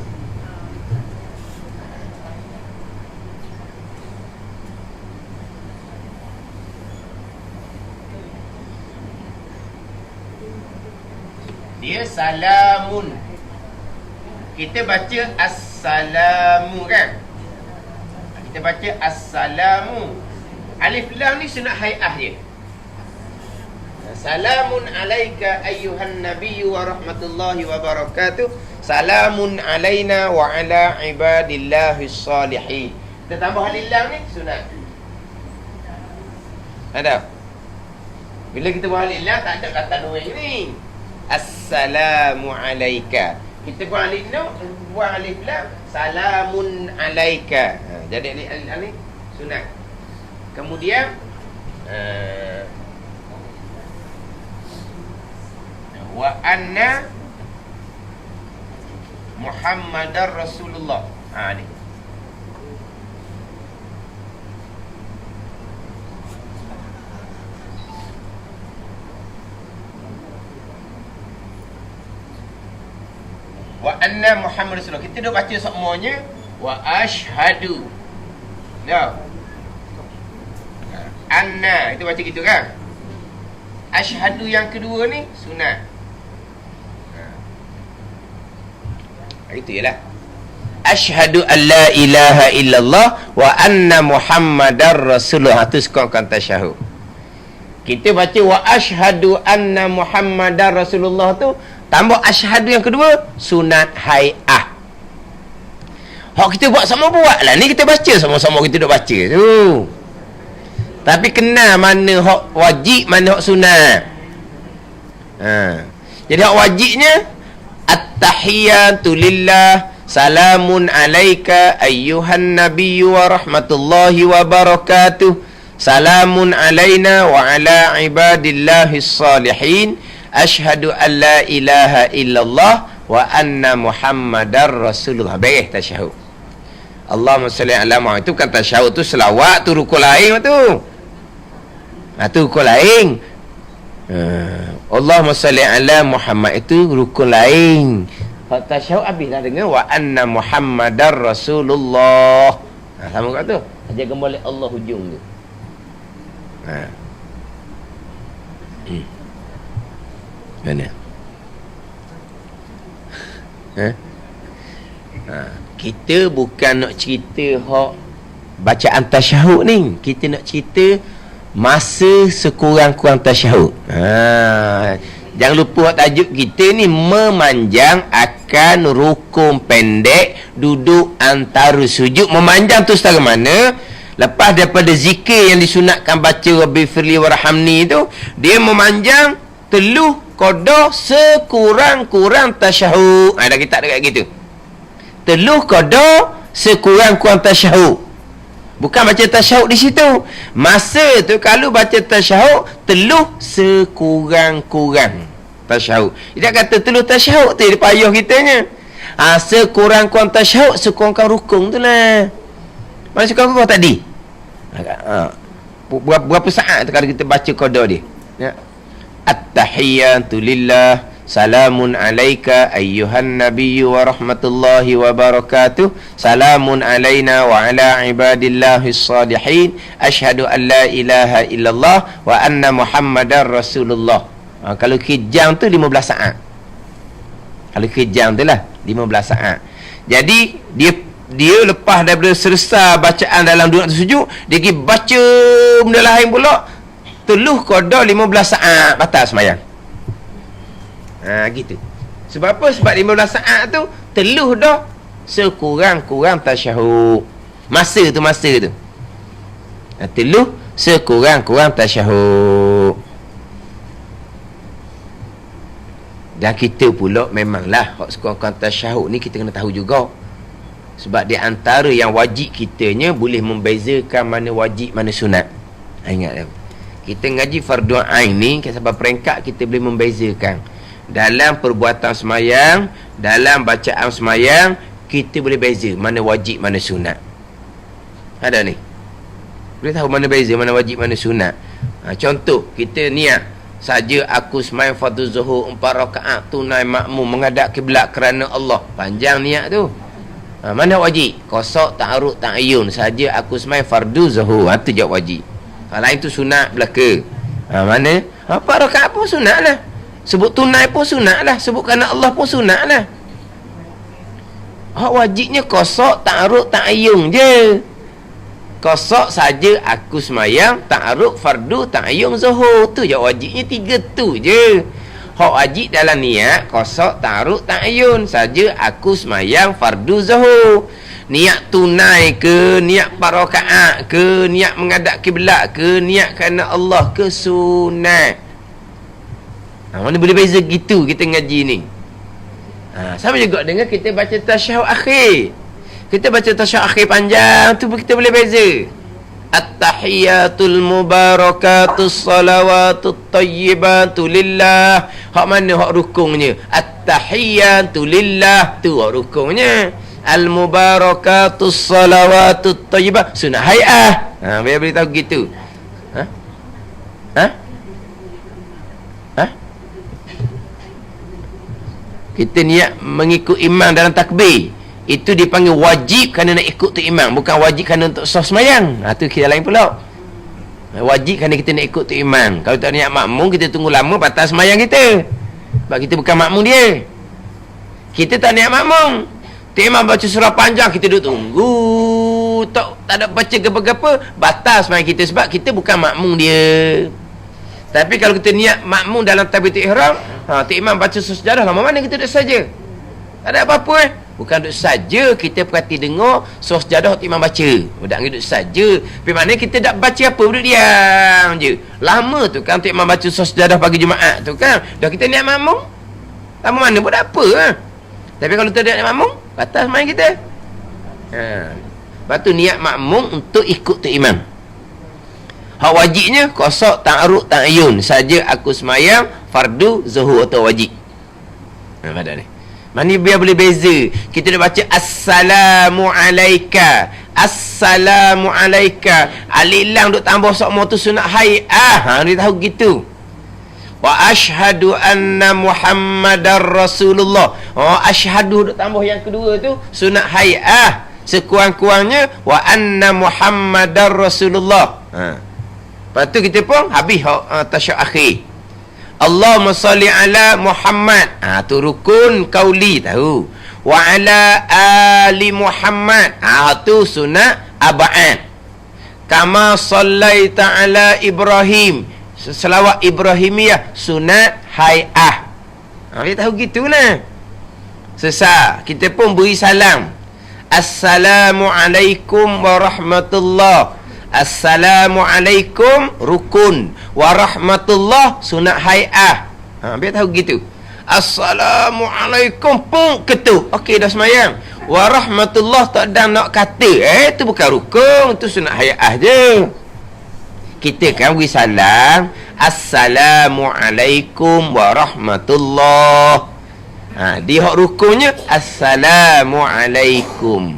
Dia salamun. Kita baca assalamu kan? Kita baca assalamu. Alif lam ni sunat hai'ah je. Salamun alaika ayyuhan nabiyyu wa rahmatullahi wa barakatuh. Salamun alaina wa ala ibadillahis salihin. Kita tambah alif lam ni sunat. Ada? Bila kita buat alif lam tak ada kata tanwin ni. Assalamu alaika. Kita buat alif lam, buat alif lam, salamun alaika. Jadi alif lam ni sunat. Kemudian wa anna Muhammadar Rasulullah. Ni. Wa anna Muhammad Rasulullah. Kita dah baca semuanya. Wa ashhadu. Dah. Anna. Kita baca gitu kan? Ashhadu yang kedua ni sunat. Itu ialah Ashhadu an la ilaha illallah wa anna Muhammadar Rasulullah. Itu sekurang-kurang tasyahud. Kita baca wa ashhadu anna Muhammadar Rasulullah tu tambah asyhadu yang kedua sunat hai'ah. Hak kita buat sama buat lah. Ni kita baca sama-sama, kita duk baca tu. Tapi kenal mana hak wajib, mana hak sunat. Jadi hak wajibnya at-tahiyatu lillah, salamun alaika ayyuhan nabiyyu wa rahmatullahi wa barakatuh, salamun alaina wa ala ibadillahis salihin, asyhadu an la ilaha illallah wa anna Muhammadar Rasulullah. Baik tasyahud. Allahumma salli ala Muhammad. Itu kan tasyahud tu selawat tu rukun lain tu. Tu rukun lain. Allahumma salli ala Muhammad itu rukun lain. Tasyahud habis dah dengar wa anna Muhammadar Rasulullah. Sama kat tu. Jaga balik Allah hujung tu. Mana? Kita bukan nak cerita hak bacaan tasyahud ni. Kita nak cerita masa sekurang-kurang tasyahud. Jangan lupa tajuk kita ni memanjang akan rukun pendek duduk antara sujud. Memanjang tu setara mana? Lepas daripada zikir yang disunatkan baca Rabbi firli warhamni tu, dia memanjang teluh qada sekurang-kurang tasyahud. Dah kita dekat gitu. Teluh qada sekurang-kurang tasyahud. Bukan baca tasyahud di situ. Masa tu kalau baca tasyahud, teluh sekurang-kurang tasyahud. Dia kata teluh tasyahud tu dia payah kitanya. Sekurang-kurang tasyahud, sekurang-kurang rukun tu lah. Mana sekurang-kurang tadi? Berapa saat tu kalau kita baca qada dia? Ya. At-tahiyatu lillah, salamun alaika ayyuhan nabiyyu wa rahmatullahi wa barakatuh, salamun alaina wa ala ibadillahis salihin, asyhadu an la ilaha illallah wa anna Muhammadar Rasulullah. Kalau kijang tu 15 saat. Kalau kijang tu lah 15 saat. Jadi dia lepas daripada selesai bacaan dalam duduk sujud, dia pergi baca benda lain pula, teluh qada 15 saat, batal sembahyang. Gitu. Sebab apa? Sebab 15 saat tu teluh dah sekurang-kurang tasyahud. Masa tu teluh sekurang-kurang tasyahud. Dan kita pula memanglah hak sekurang-kurang tasyahud ni kita kena tahu juga. Sebab di antara yang wajib kitanya boleh membezakan mana wajib mana sunat. Ingat dah. Kita ngaji fardu ain ni sampai peringkat kita boleh membezakan. Dalam perbuatan semayang, dalam bacaan semayang, kita boleh beza mana wajib mana sunat. Ada ni. Boleh tahu mana beza mana wajib mana sunat. Contoh, kita niat saja aku sembahyang fardu zuhur 4 rakaat tunai makmum menghadap kiblat kerana Allah. Panjang niat tu. Mana wajib? Qasa, ta'arud, ta'ayyun. Saja aku sembahyang fardu zuhur. Itu jawab wajib. Lain tu sunat belaka. Mana? 4 rakaat pun sunat lah. Sebut tunai pun sunat lah. Sebut kerana Allah pun sunat lah. Wajibnya qasa, ta'arud, ta'ayyun je. Qasa saja aku semayang, ta'arud, fardu, ta'ayyun, zuhur. Tu je wajibnya 3 tu je. Hak wajib dalam niat qasa, ta'arud, ta'ayyun. Saja aku semayang, fardu, zuhur. Niat tunai ke, niat 4 rakaat ke, niat menghadap kiblat ke, niat kerana Allah ke, sunat. Mana boleh beza gitu kita ngaji ni. Sama juga dengan kita baca tasyahud akhir. Kita baca tasyahud akhir panjang tu kita boleh beza. At-tahiyatul mubarakatus salawatut tayyibatu lillah. Hak mana hak rukunnya? At-tahiyatu lillah tu hak rukunnya. Al-mubarakatus salawatut tayyibah sunat hay'ah. Biar beritahu gitu. Kita niat mengikut imam dalam takbir, itu dipanggil wajib kerana nak ikut tu imam, bukan wajib kerana untuk sah semayang. Tu kita lain pula. Wajib kerana kita nak ikut tu imam. Kalau tak niat makmum, kita tunggu lama batal semayang kita. Sebab kita bukan makmum dia. Kita tak niat makmum, tu imam baca surah panjang, kita duduk tunggu, tak ada baca apa-apa, batal semayang kita. Sebab kita bukan makmum dia. Tapi kalau kita niat makmum dalam takbiratul ihram, tu imam baca sejadah, lama mana kita duduk saja. Tak ada apa-apa Bukan duduk saja kita perhati dengar surah sejadah imam baca. Tak duduk saja. Tapi maknanya kita tak baca apa, duduk diam je. Lama tu kan untuk imam baca surah sejadah pagi Jumaat tu kan. Dah kita niat makmum. Lama mana pun tak apa Tapi kalau kita niat makmum, batas main kita. Lepas tu niat makmum untuk ikut tu imam. Hak wajibnya qasa, ta'arud, ta'ayyun. Saja aku semayang fardu, zuhur atau wajib. Pada ni. Mana biar boleh beza. Kita dah baca assalamu alayka. Assalamu alayka. Alif lam duk tambah sokmo tu sunat hay'ah. Dia tahu gitu. Wa ashhadu anna Muhammadar Rasulullah. Ashhadu duk tambah yang kedua tu sunat hay'ah. Sekurang-kurangnya wa anna Muhammadar Rasulullah. Lepas tu kita pun habis tasyahud akhir. Allahumma salli ala Muhammad. Tu rukun qauli tahu. Wa ala ali Muhammad. Tu sunat ab'ad. Kama sallaita ala Ibrahim. Selawat Ibrahimiyah sunat hay'ah. Kita tahu gitu lah. Sesat kita pun beri salam. Assalamualaikum warahmatullahi. Assalamualaikum rukun, warahmatullah sunat hay'ah. Biar tahu gitu. Assalamualaikum pun ketuk. Okey dah semayang. Warahmatullah tak ada nak kata. Itu bukan rukun, itu sunat hay'ah je. Kita kan beri salam. Assalamualaikum warahmatullah. Dia hak rukunnya Assalamualaikum.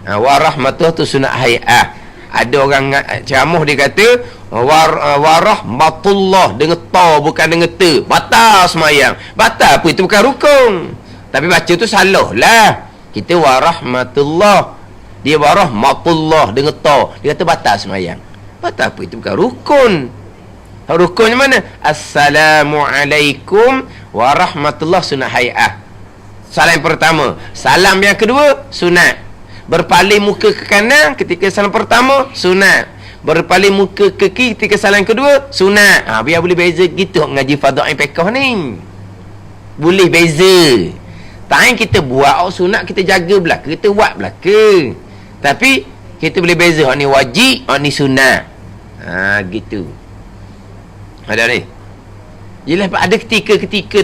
Warahmatullah tu sunat hay'ah. Ada orang ceramah dia kata warahmatullah dengan ta bukan dengan ta. Batal semayang. Batal apa? Itu bukan rukun. Tapi baca tu salah lah. Kita warahmatullah, dia warahmatullah dengan ta. Dia kata batal semayang. Batal apa? Itu bukan rukun. Rukunnya mana? Assalamualaikum warahmatullah sunat hay'ah. Salam yang pertama. Salam yang kedua sunat. Berpaling muka ke kanan ketika salam pertama sunat. Berpaling muka ke kiri ketika salam kedua sunat. Biar boleh beza gitu ngaji fardhu ain fiqh ni. Boleh beza. Tak kita buat sunat kita jaga belaka, kita buat belaka. Tapi kita boleh beza hak ni wajib, hak ni sunat. Gitu. Ada ni. Yelah, ada ketika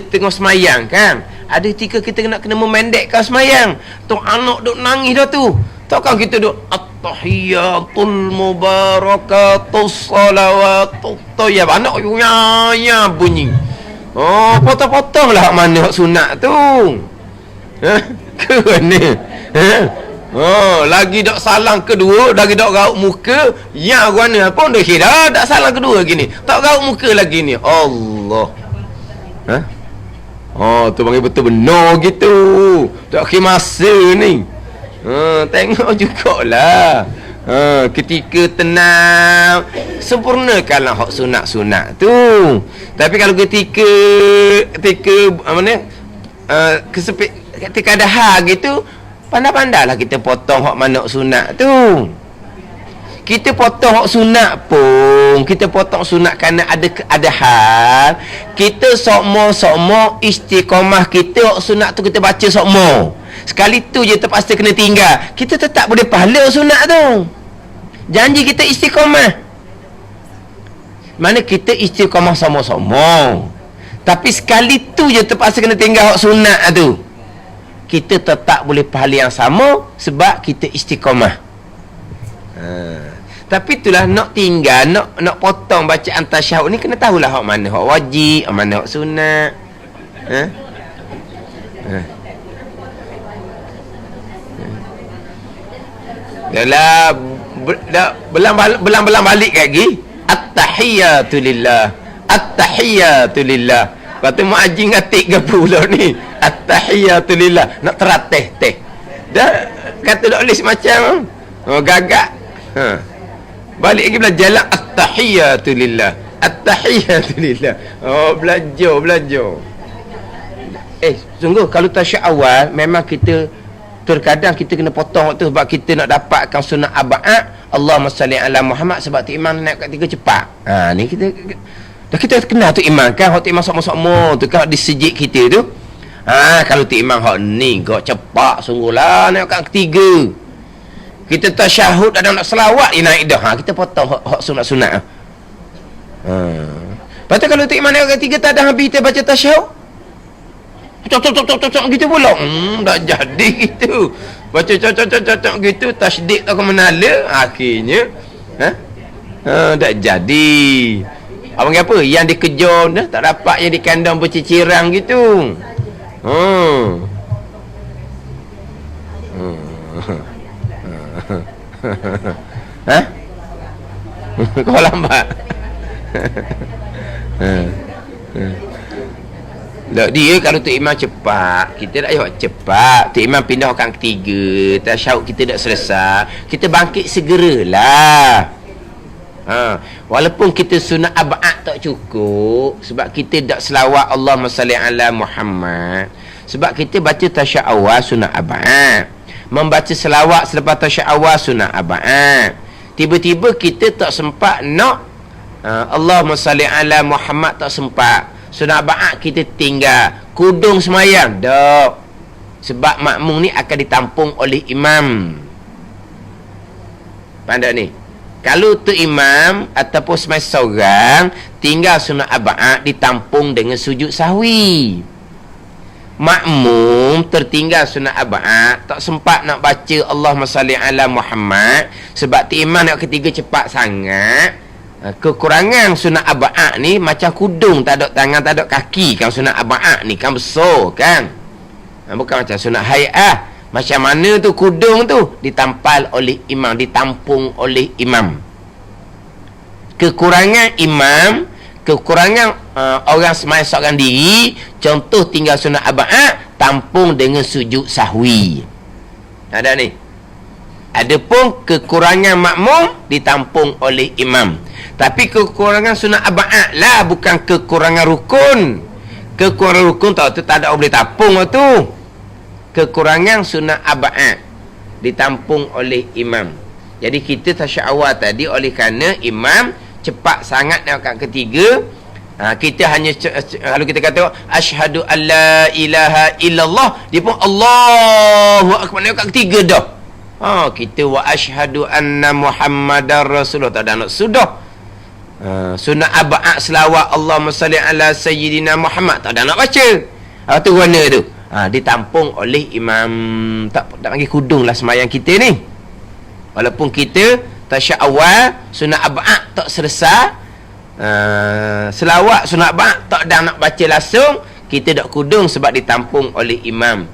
tengah semayang kan. Ada ketika kita nak kena memendekkan semayang. Tu anak duk nangis dah tu. Takkan kita duk at-tahiyatul mubarakatus salawatut tayyib. Anak ya bunyi. Oh, potong-potong lah mana hak sunat tu. Ha? Ke mana? Ha? Oh, lagi dak salang kedua, lagi dak gauk muka, ya guana pun dah kira dak salang kedua gini. Tak gauk muka lagi ni. Allah. Ha? Oh, tu panggil betul benar gitu. Tak kira masa ni. Tengok jugalah. Ketika tenang, sempurnakanlah hak sunat-sunat tu. Tapi kalau ketika ketika ada hal gitu, pandai-pandailah kita potong hak mana sunat tu. Kita potong hak sunat pun, kita potong sunat kerana ada hal. Kita sokmo istiqamah kita hak sunat tu kita baca sokmo. Sekali tu je terpaksa kena tinggal, kita tetap boleh pahala sunat tu. Janji kita istiqamah. Mana kita istiqamah sama-sama. Tapi sekali tu je terpaksa kena tinggal hak sunat tu, kita tetap boleh pahala yang sama sebab kita istiqamah. Tapi itulah, nak tinggal, nak potong bacaan tasyahud ni kena tahulah hak mana hak wajib, hak mana hak sunat. Belang balik lagi, at-tahiyatu lillah, at-tahiyatu lillah. Lepas tu muajin ngatik ke pula ni, at-tahiyatu lillah, nak teratih teh dah kata dak list macam gagak. Balik lagi belajar lah, at-tahiyatu lillah, at-tahiyatu lillah. Belajar. Sungguh kalau tasyahud awal memang kita terkadang kita kena potong waktu sebab kita nak dapatkan sunat aba'at, Allahumma salli ala Muhammad, sebab tu imam naik kat 3 cepat. Ni kita kenal tu imam kan, hak tu imam sama-sama tu kan di sejid kita tu. Kalau tu imam hak ni kau cepat sungguhlah naik kat 3. Kita tasyahud ada nak selawat dia naik dah. Kita potong hak sunat-sunat. Lepas tu kalau tu imam naik kat 3 tak ada habis kita baca tasyahud, cocok gitu pula. Tak jadi gitu. Baca cocok gitu, tasydid tak ke menala, akhirnya tak jadi. Abang apa? Yang dikejar dah tak dapat, yang dikandang bercicirang gitu. Kau lambat. Tak, dia kalau tu imam cepat, kita tak payah cepat. Tu imam pindah orang ketiga, tasyahud kita dah selesai, kita bangkit segeralah. Walaupun kita sunat ab'ad tak cukup, sebab kita tak selawat Allahumma salli ala Muhammad, sebab kita baca tasyahud awal sunat ab'ad, membaca selawat selepas tasyahud awal sunat ab'ad. Tiba-tiba kita tak sempat nak Allahumma salli ala Muhammad, tak sempat. Sunat ba'at kita tinggal, kudung semayang dak, sebab makmum ni akan ditampung oleh imam. Pandai ni, kalau tu imam ataupun semayang seorang tinggal sunat ba'at ditampung dengan sujud sahwi. Makmum tertinggal sunat ba'at, tak sempat nak baca Allahumma salli ala Muhammad sebab tu imam nak ketiga cepat sangat. Kekurangan sunat aba'at ni macam kudung, tak ada tangan, tak ada kaki kan. Sunat aba'at ni kan besar kan, bukan macam sunat hay'ah. Macam mana tu kudung tu ditampal oleh imam, ditampung oleh imam. Kekurangan imam, kekurangan orang semayang seorang diri, contoh tinggal sunat aba'at, tampung dengan sujud sahwi. Ada ni. Adapun kekurangan makmum ditampung oleh imam. Tapi kekurangan sunat aba'at lah, bukan kekurangan rukun. Kekurangan rukun tak ada orang boleh tampung tu. Kekurangan sunat aba'at ditampung oleh imam. Jadi kita tasyahud awal tadi, oleh kerana imam cepat sangat nak kat ketiga, kita hanya kalau kita kata asyhadu alla ilaha illallah, dia pun Allahu akbar nak kat ketiga dah. Kita wa asyhadu anna Muhammadar Rasulullah, tak ada nak sudah. Sunat abad selawat Allahumma salli ala sayyidina Muhammad tak ada nak baca. Tu warna tu. Ditampung oleh imam. Tak panggil kudung lah semayang kita ni. Walaupun kita tasyak awal sunat abad tak selesai, selawat sunat abad tak ada nak baca langsung, kita dak kudung sebab ditampung oleh imam.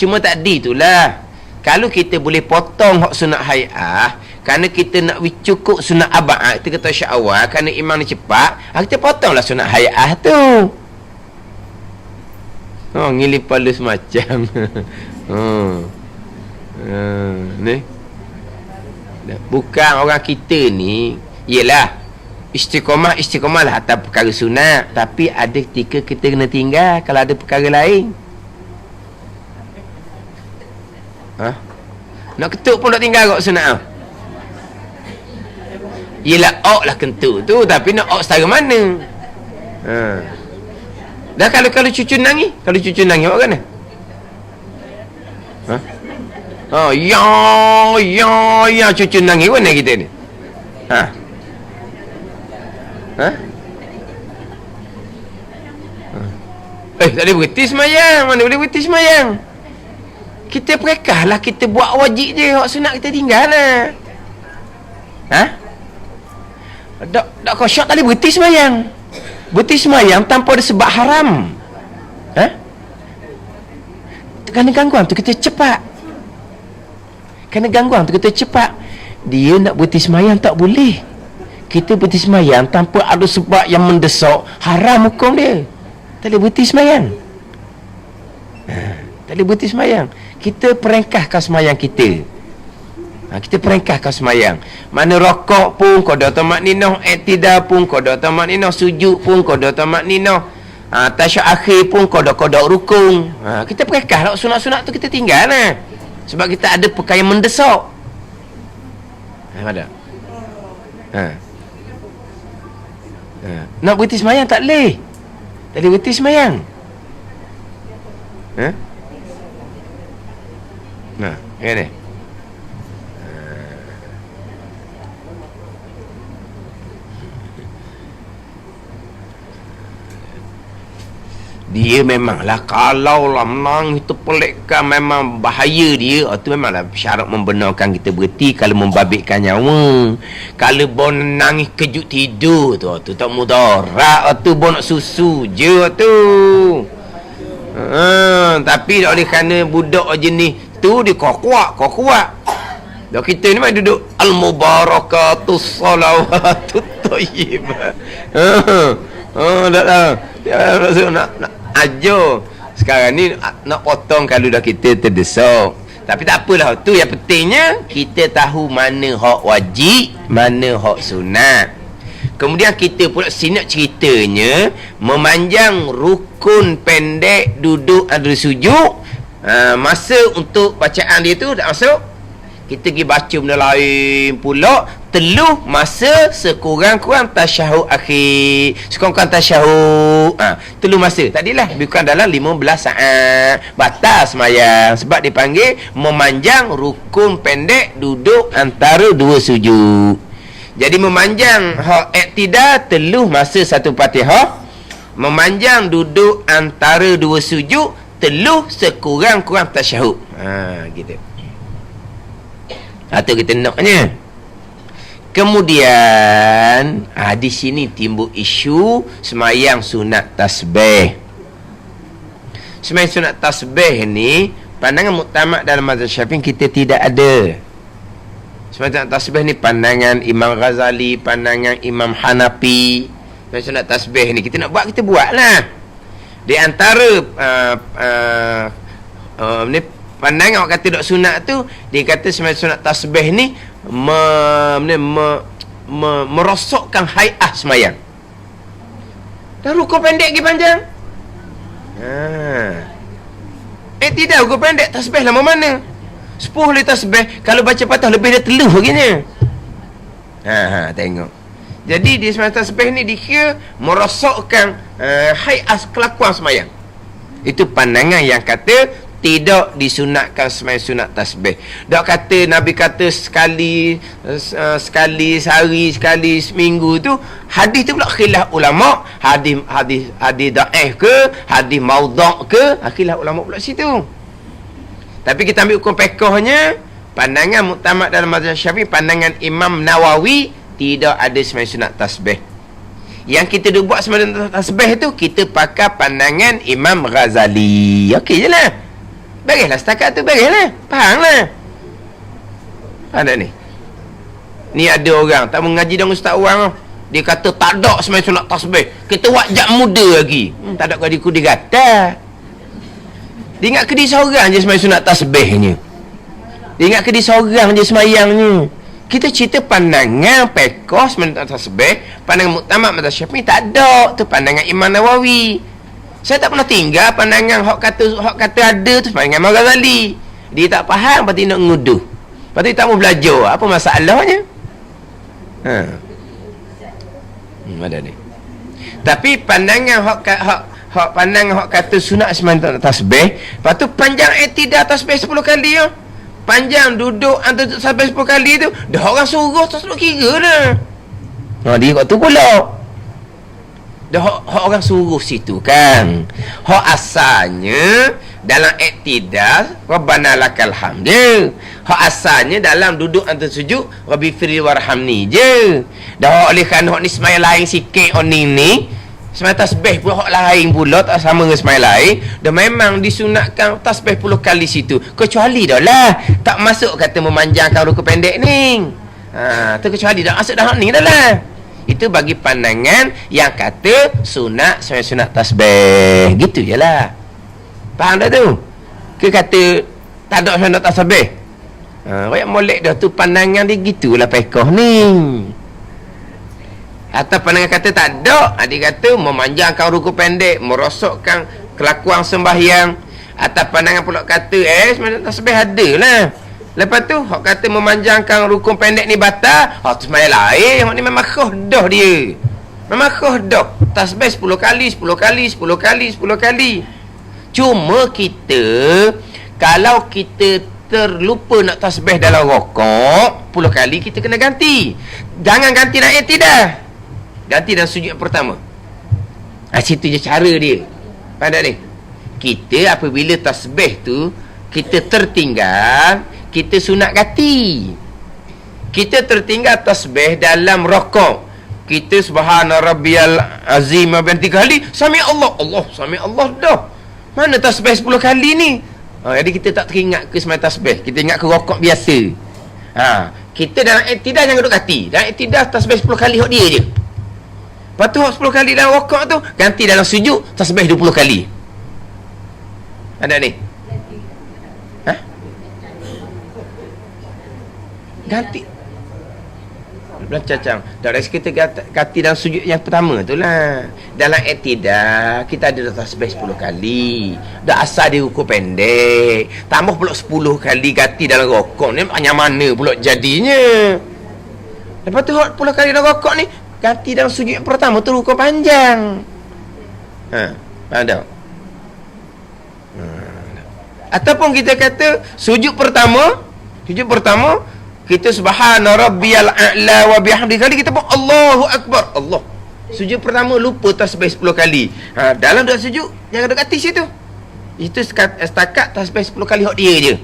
Cuma tadi itulah, kalau kita boleh potong hak sunat hayah kerana kita nak cukup sunat abad, kita kata tasyak awal kerana imam ni cepat, kita potonglah sunat hayah tu. Ngili kepala semacam. Ni bukan orang kita ni, yelah istiqomah lah atas perkara sunat, tapi ada ketika kita kena tinggal kalau ada perkara lain. Nak ketuk pun nak tinggal kat sunat. Yelah ok lah kentut tu, tapi nak ok setara mana? Dah kalau cucu nangis buat kan? Ya cucu nangis mana kita ni? Tak boleh berhenti semayang. Mana boleh berhenti semayang? Kita perekah lah, kita buat wajib je. Hak sunat kita tinggal lah. Tak khusyuk, tak boleh berhenti semayang. Berhenti semayang tanpa ada sebab haram. Kerana gangguan tu kita cepat. Dia nak berhenti semayang tak boleh. Kita berhenti semayang tanpa ada sebab yang mendesak, haram hukum dia. Tak boleh berhenti semayang. Tak boleh berhenti semayang. Kita perengkahkan semayang kita. Kita perengkahkan semayang. Mana rokok pun qada tamakninah, i'tidal pun qada tamakninah, sujud pun qada tamakninah, tasyak akhir pun qada rukun. Kita perengkah sunat-sunat tu kita tinggal lah. Sebab kita ada perkara yang mendesak. Ada. Nak berhenti semayang tak boleh. Tak boleh berhenti semayang. Ni. Dia memanglah kalau lah menang itu pelikkan, memang bahaya dia. Itu memanglah syarat membenarkan kita berhenti kalau membabitkan nyawa. Kalau bon nangis kejut tidur tu tak mudarat, tu bon nak susu je tu. Tapi tak boleh kerana budak jenis tu dia kuat. Dah kita ni mai duduk al-mubarakatus salawatut thayyibah. Dah nak ajar. Sekarang ni nak potong kalau dah kita terdesak. Tapi tak apalah, tu yang pentingnya kita tahu mana hak wajib, mana hak sunat. Kemudian kita pula sini nak ceritanya memanjang rukun pendek, duduk ada sujud. Masa untuk bacaan dia tu tak masuk. Kita pergi baca benda lain pula. Teluh masa sekurang-kurang tasyahud akhir. Sekurang-kurang tasyahud. Teluh masa. Tadilah bukan dalam 15 saat. Batas semayang. Sebab dipanggil memanjang rukun pendek duduk antara dua sujud. Jadi memanjang hak i'tidal teluh masa satu Fatihah. Memanjang duduk antara dua sujud teluh sekurang-kurang tasyahud. Gitu. Atau kita naknya. Kemudian di sini timbul isu semayang sunat tasbih. Semayang sunat tasbih ni pandangan muktamad dalam mazhab Syafi'i kita tidak ada. Semayang sunat tasbih ni pandangan Imam Ghazali, pandangan Imam Hanafi. Semayang sunat tasbih ni kita nak buat, kita buatlah. Di antara ni pandangan orang kata dok sunat tu, dia kata semayang sunat tasbih ni merosokkan hai'ah semayang. Dah rukun pendek lagi panjang. Tidak rukun pendek, tasbih lama mana? 10 le tasbih, kalau baca patah lebih dia teluh baginya. Tengok. Jadi di semayang tasbih ni dikira merosokkan hai'ah kelakuan semayang. Itu pandangan yang kata tidak disunatkan semain sunat tasbih. Tak kata Nabi kata sekali sehari, sekali seminggu tu. Hadis tu pula khilaf ulama. Hadis dhaif ke, hadis maudhu' ke, khilaf ulama pula situ. Tapi kita ambil hukum fiqhnya, pandangan muktamad dalam mazhab Syafi'i, pandangan Imam Nawawi, tidak ada semain sunat tasbih. Yang kita buat semain sunat tasbih tu, kita pakai pandangan Imam Ghazali. Okey je lah. Bereslah setakat tu, bereslah. Faham lah. Faham tak ni? Ni ada orang tak mengaji dengan ustaz orang, dia kata tak ada semain sunat tasbih. Kita wajak muda lagi. Tak ada kau dia kata. Dia ingat ke dia seorang je semain sunat tasbihnya. Dia ingat ke dia seorang je semayangnya. Kita cerita pandangan fiqh semain sunat tasbih, pandangan muktamad mazhab Syafi'i tak ada. Tu pandangan Imam Nawawi. Saya tak pernah tinggal pandangan hak kata ada tu pandangan Imam Ghazali. Dia tak faham, lepas tu nak nguduh. Lepas tu dia tak mau belajar. Apa masalahnya? Ada ni. Tapi pandangan hak kata sunat semain tasbih, lepas tu panjang i'tidal tasbih 10 kali ya. Panjang duduk antara tasbih 10 kali tu, dah orang suruh tak duduk kira dah. Dia kat tu pula. Dah hak orang suruh situ kan. Hak asalnya dalam i'tidal Rabbana lakal hamd je. Hak asalnya dalam duduk antara sujud Rabbi firli warhamni je. Dah oleh kerana hak ni semaya lain sikit on ni. Semaya tasbih pula hak lain pula, tak sama dengan semaya lain. Dan memang disunatkan tasbih 10 kali situ. Kecuali dah lah tak masuk kata memanjangkan rukun pendek ni. Tu kecuali dah masuk dah ni dah lah. Itu bagi pandangan yang kata sunat semaya sunat tasbih. Gitu je lah. Faham tak tu? Ke kata tak ada sunat tasbih? Rakyat molek dah tu pandangan dia gitulah fiqh ni. Atau pandangan kata tak ada, dia kata memanjangkan rukun pendek, merosokkan kelakuan sembahyang. Atau pandangan pula kata sembahyang tasbih ada lah. Lepas tu hak kata memanjangkan rukun pendek ni batal, hak sembahyang lain, hak ni memang khusdah dia. Memang khusdah. Tasbih 10 kali, 10 kali, 10 kali, 10 kali. Cuma kita, kalau kita terlupa nak tasbih dalam rokok 10 kali, kita kena ganti. Jangan ganti nak i'tidal. Ganti dalam sujud yang pertama. Situ je cara dia. Faham tak ni? Kita apabila tasbih tu kita tertinggal, kita sunat ganti. Kita tertinggal tasbih dalam rokok, kita subhana rabbiyal azim 3 kali, sami Allah, sami Allah dah. Mana tasbih 10 kali ni? Jadi kita tak teringat ke semai tasbih, kita ingat ke rokok biasa. Kita dalam i'tidal jangan duduk ganti. Dalam i'tidal tasbih 10 kali hak dia je. Lepas tu 10 kali dalam rokok tu, ganti dalam sujud tasbih 20 kali. Ada ni? Ganti Cacang. Dari kita ganti dalam sujud yang pertama tu lah. Dalam i'tidal kita ada tasbih 10 kali. Dah asal dia rukun pendek, tambah pula 10 kali ganti dalam rokok ni, macam mana pula jadinya? Lepas tu 10 kali dalam rokok ni, ganti dalam sujud yang pertama tu rukun panjang. Faham tak? Ataupun kita kata sujud pertama kita subhana rabbiyal a'la wa bihamdi kali, kita pun Allahu akbar. Allah. Sujud pertama lupa tasbih 10 kali. Dalam dua sujud jangan duk ganti situ. Itu setakat tasbih 10 kali hak dia je.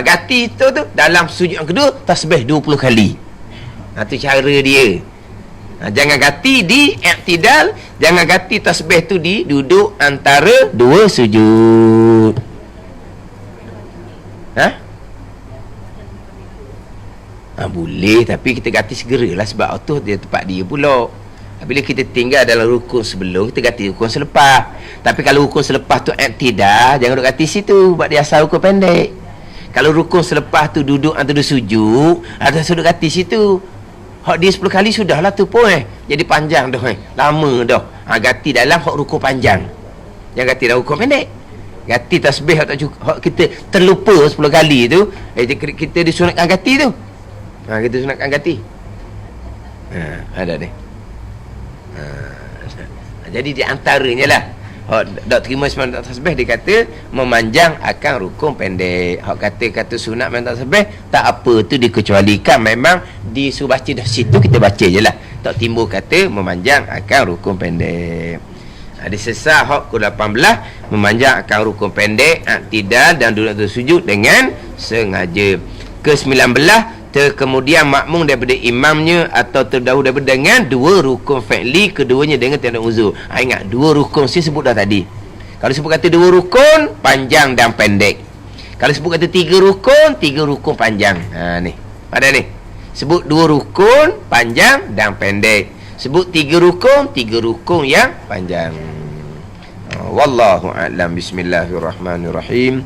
Ganti itu tu dalam sujud yang kedua tasbih 20 kali. Tu cara dia. Jangan ganti di i'tidal, jangan ganti tasbih tu di duduk antara dua sujud. Boleh, tapi kita ganti segeralah, sebab tu dia tempat dia pula. Bila kita tinggal dalam rukun sebelum, kita ganti rukun selepas. Tapi kalau rukun selepas tu i'tidal, jangan duduk ganti situ, sebab dia asal rukun pendek. Kalau rukun selepas tu duduk antara sujud, ada sudut ganti situ. Hak dia 10 kali sudahlah tu pun jadi panjang dah lama dah. Ganti dalam hak rukun panjang. Jangan ganti dalam rukun pendek. Ganti tasbih hak kita terlupa 10 kali tu, kita disunatkan ganti tu. Kita sunatkan ganti. Ada ni. Jadi di antaranya lah Hak tak terima sembahyang tak tasbih, dia kata memanjang akan rukun pendek. Hak kata sunat memang tak tasbih, tak apa tu dikecualikan, memang disuruh baca dah situ, kita baca je lah. Tak timbul kata memanjang akan rukun pendek. Ada sesat hak ke-18, memanjang akan rukun pendek, i'tidal dan duduk tersujud dengan sengaja. Ke-19, kemudian makmum daripada imamnya atau terdahulu daripada dengan dua rukun fi'li, keduanya dengan tiada uzur. Ingat, dua rukun saya sebut dah tadi. Kalau sebut kata dua rukun, panjang dan pendek. Kalau sebut kata tiga rukun panjang. Ni ada ni, sebut dua rukun panjang dan pendek. Sebut tiga rukun yang panjang. Wallahu a'lam. Bismillahirrahmanirrahim.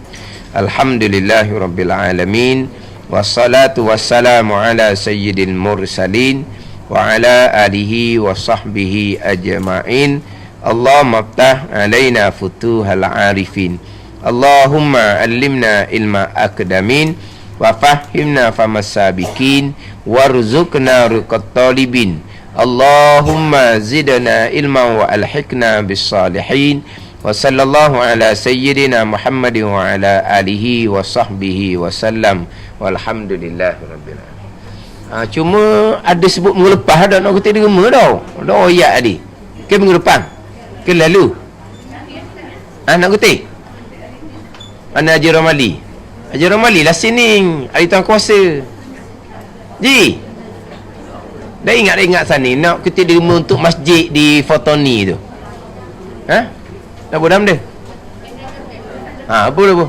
Alhamdulillahirabbil alamin. Wassalatu wassalamu ala sayyidil mursalin wa ala alihi wa sahbihi ajma'in. Allahumma aftah alaina futuhal arifin. Allahumma allimna ilma akdamin wa fahimna famas sabiqin warzuqna riqat talibin. Allahumma zidna ilma wa alhiqna bis salihin. Wa sallallahu ala sayyidina Muhammadin wa ala alihi wa sahbihi wa sallam. Walhamdulillahirabbil alamin. Cuma ada sebut minggu lepas dah nak kutip derma dah. Dah oyak tadi. Ke minggu depan? Ke lalu? Nak kutip? Mana Haji Ramali? Haji Ramali lah sini hari tuan kuasa. Ji. Dah ingat sana nak kutip derma untuk masjid di Fotoni tu. Dah bodam dia? Apa?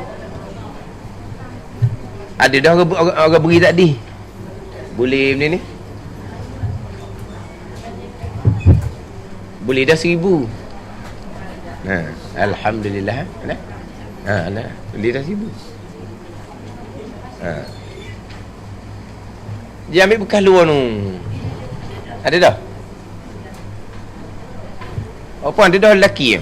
Ada dah orang beri tadi. Boleh benda ni? Boleh dah 1,000. Alhamdulillah. Ada. Boleh dah 1,000. Dia ambil bekas luar tu. Ada dah? Apa ada dah lelaki ya?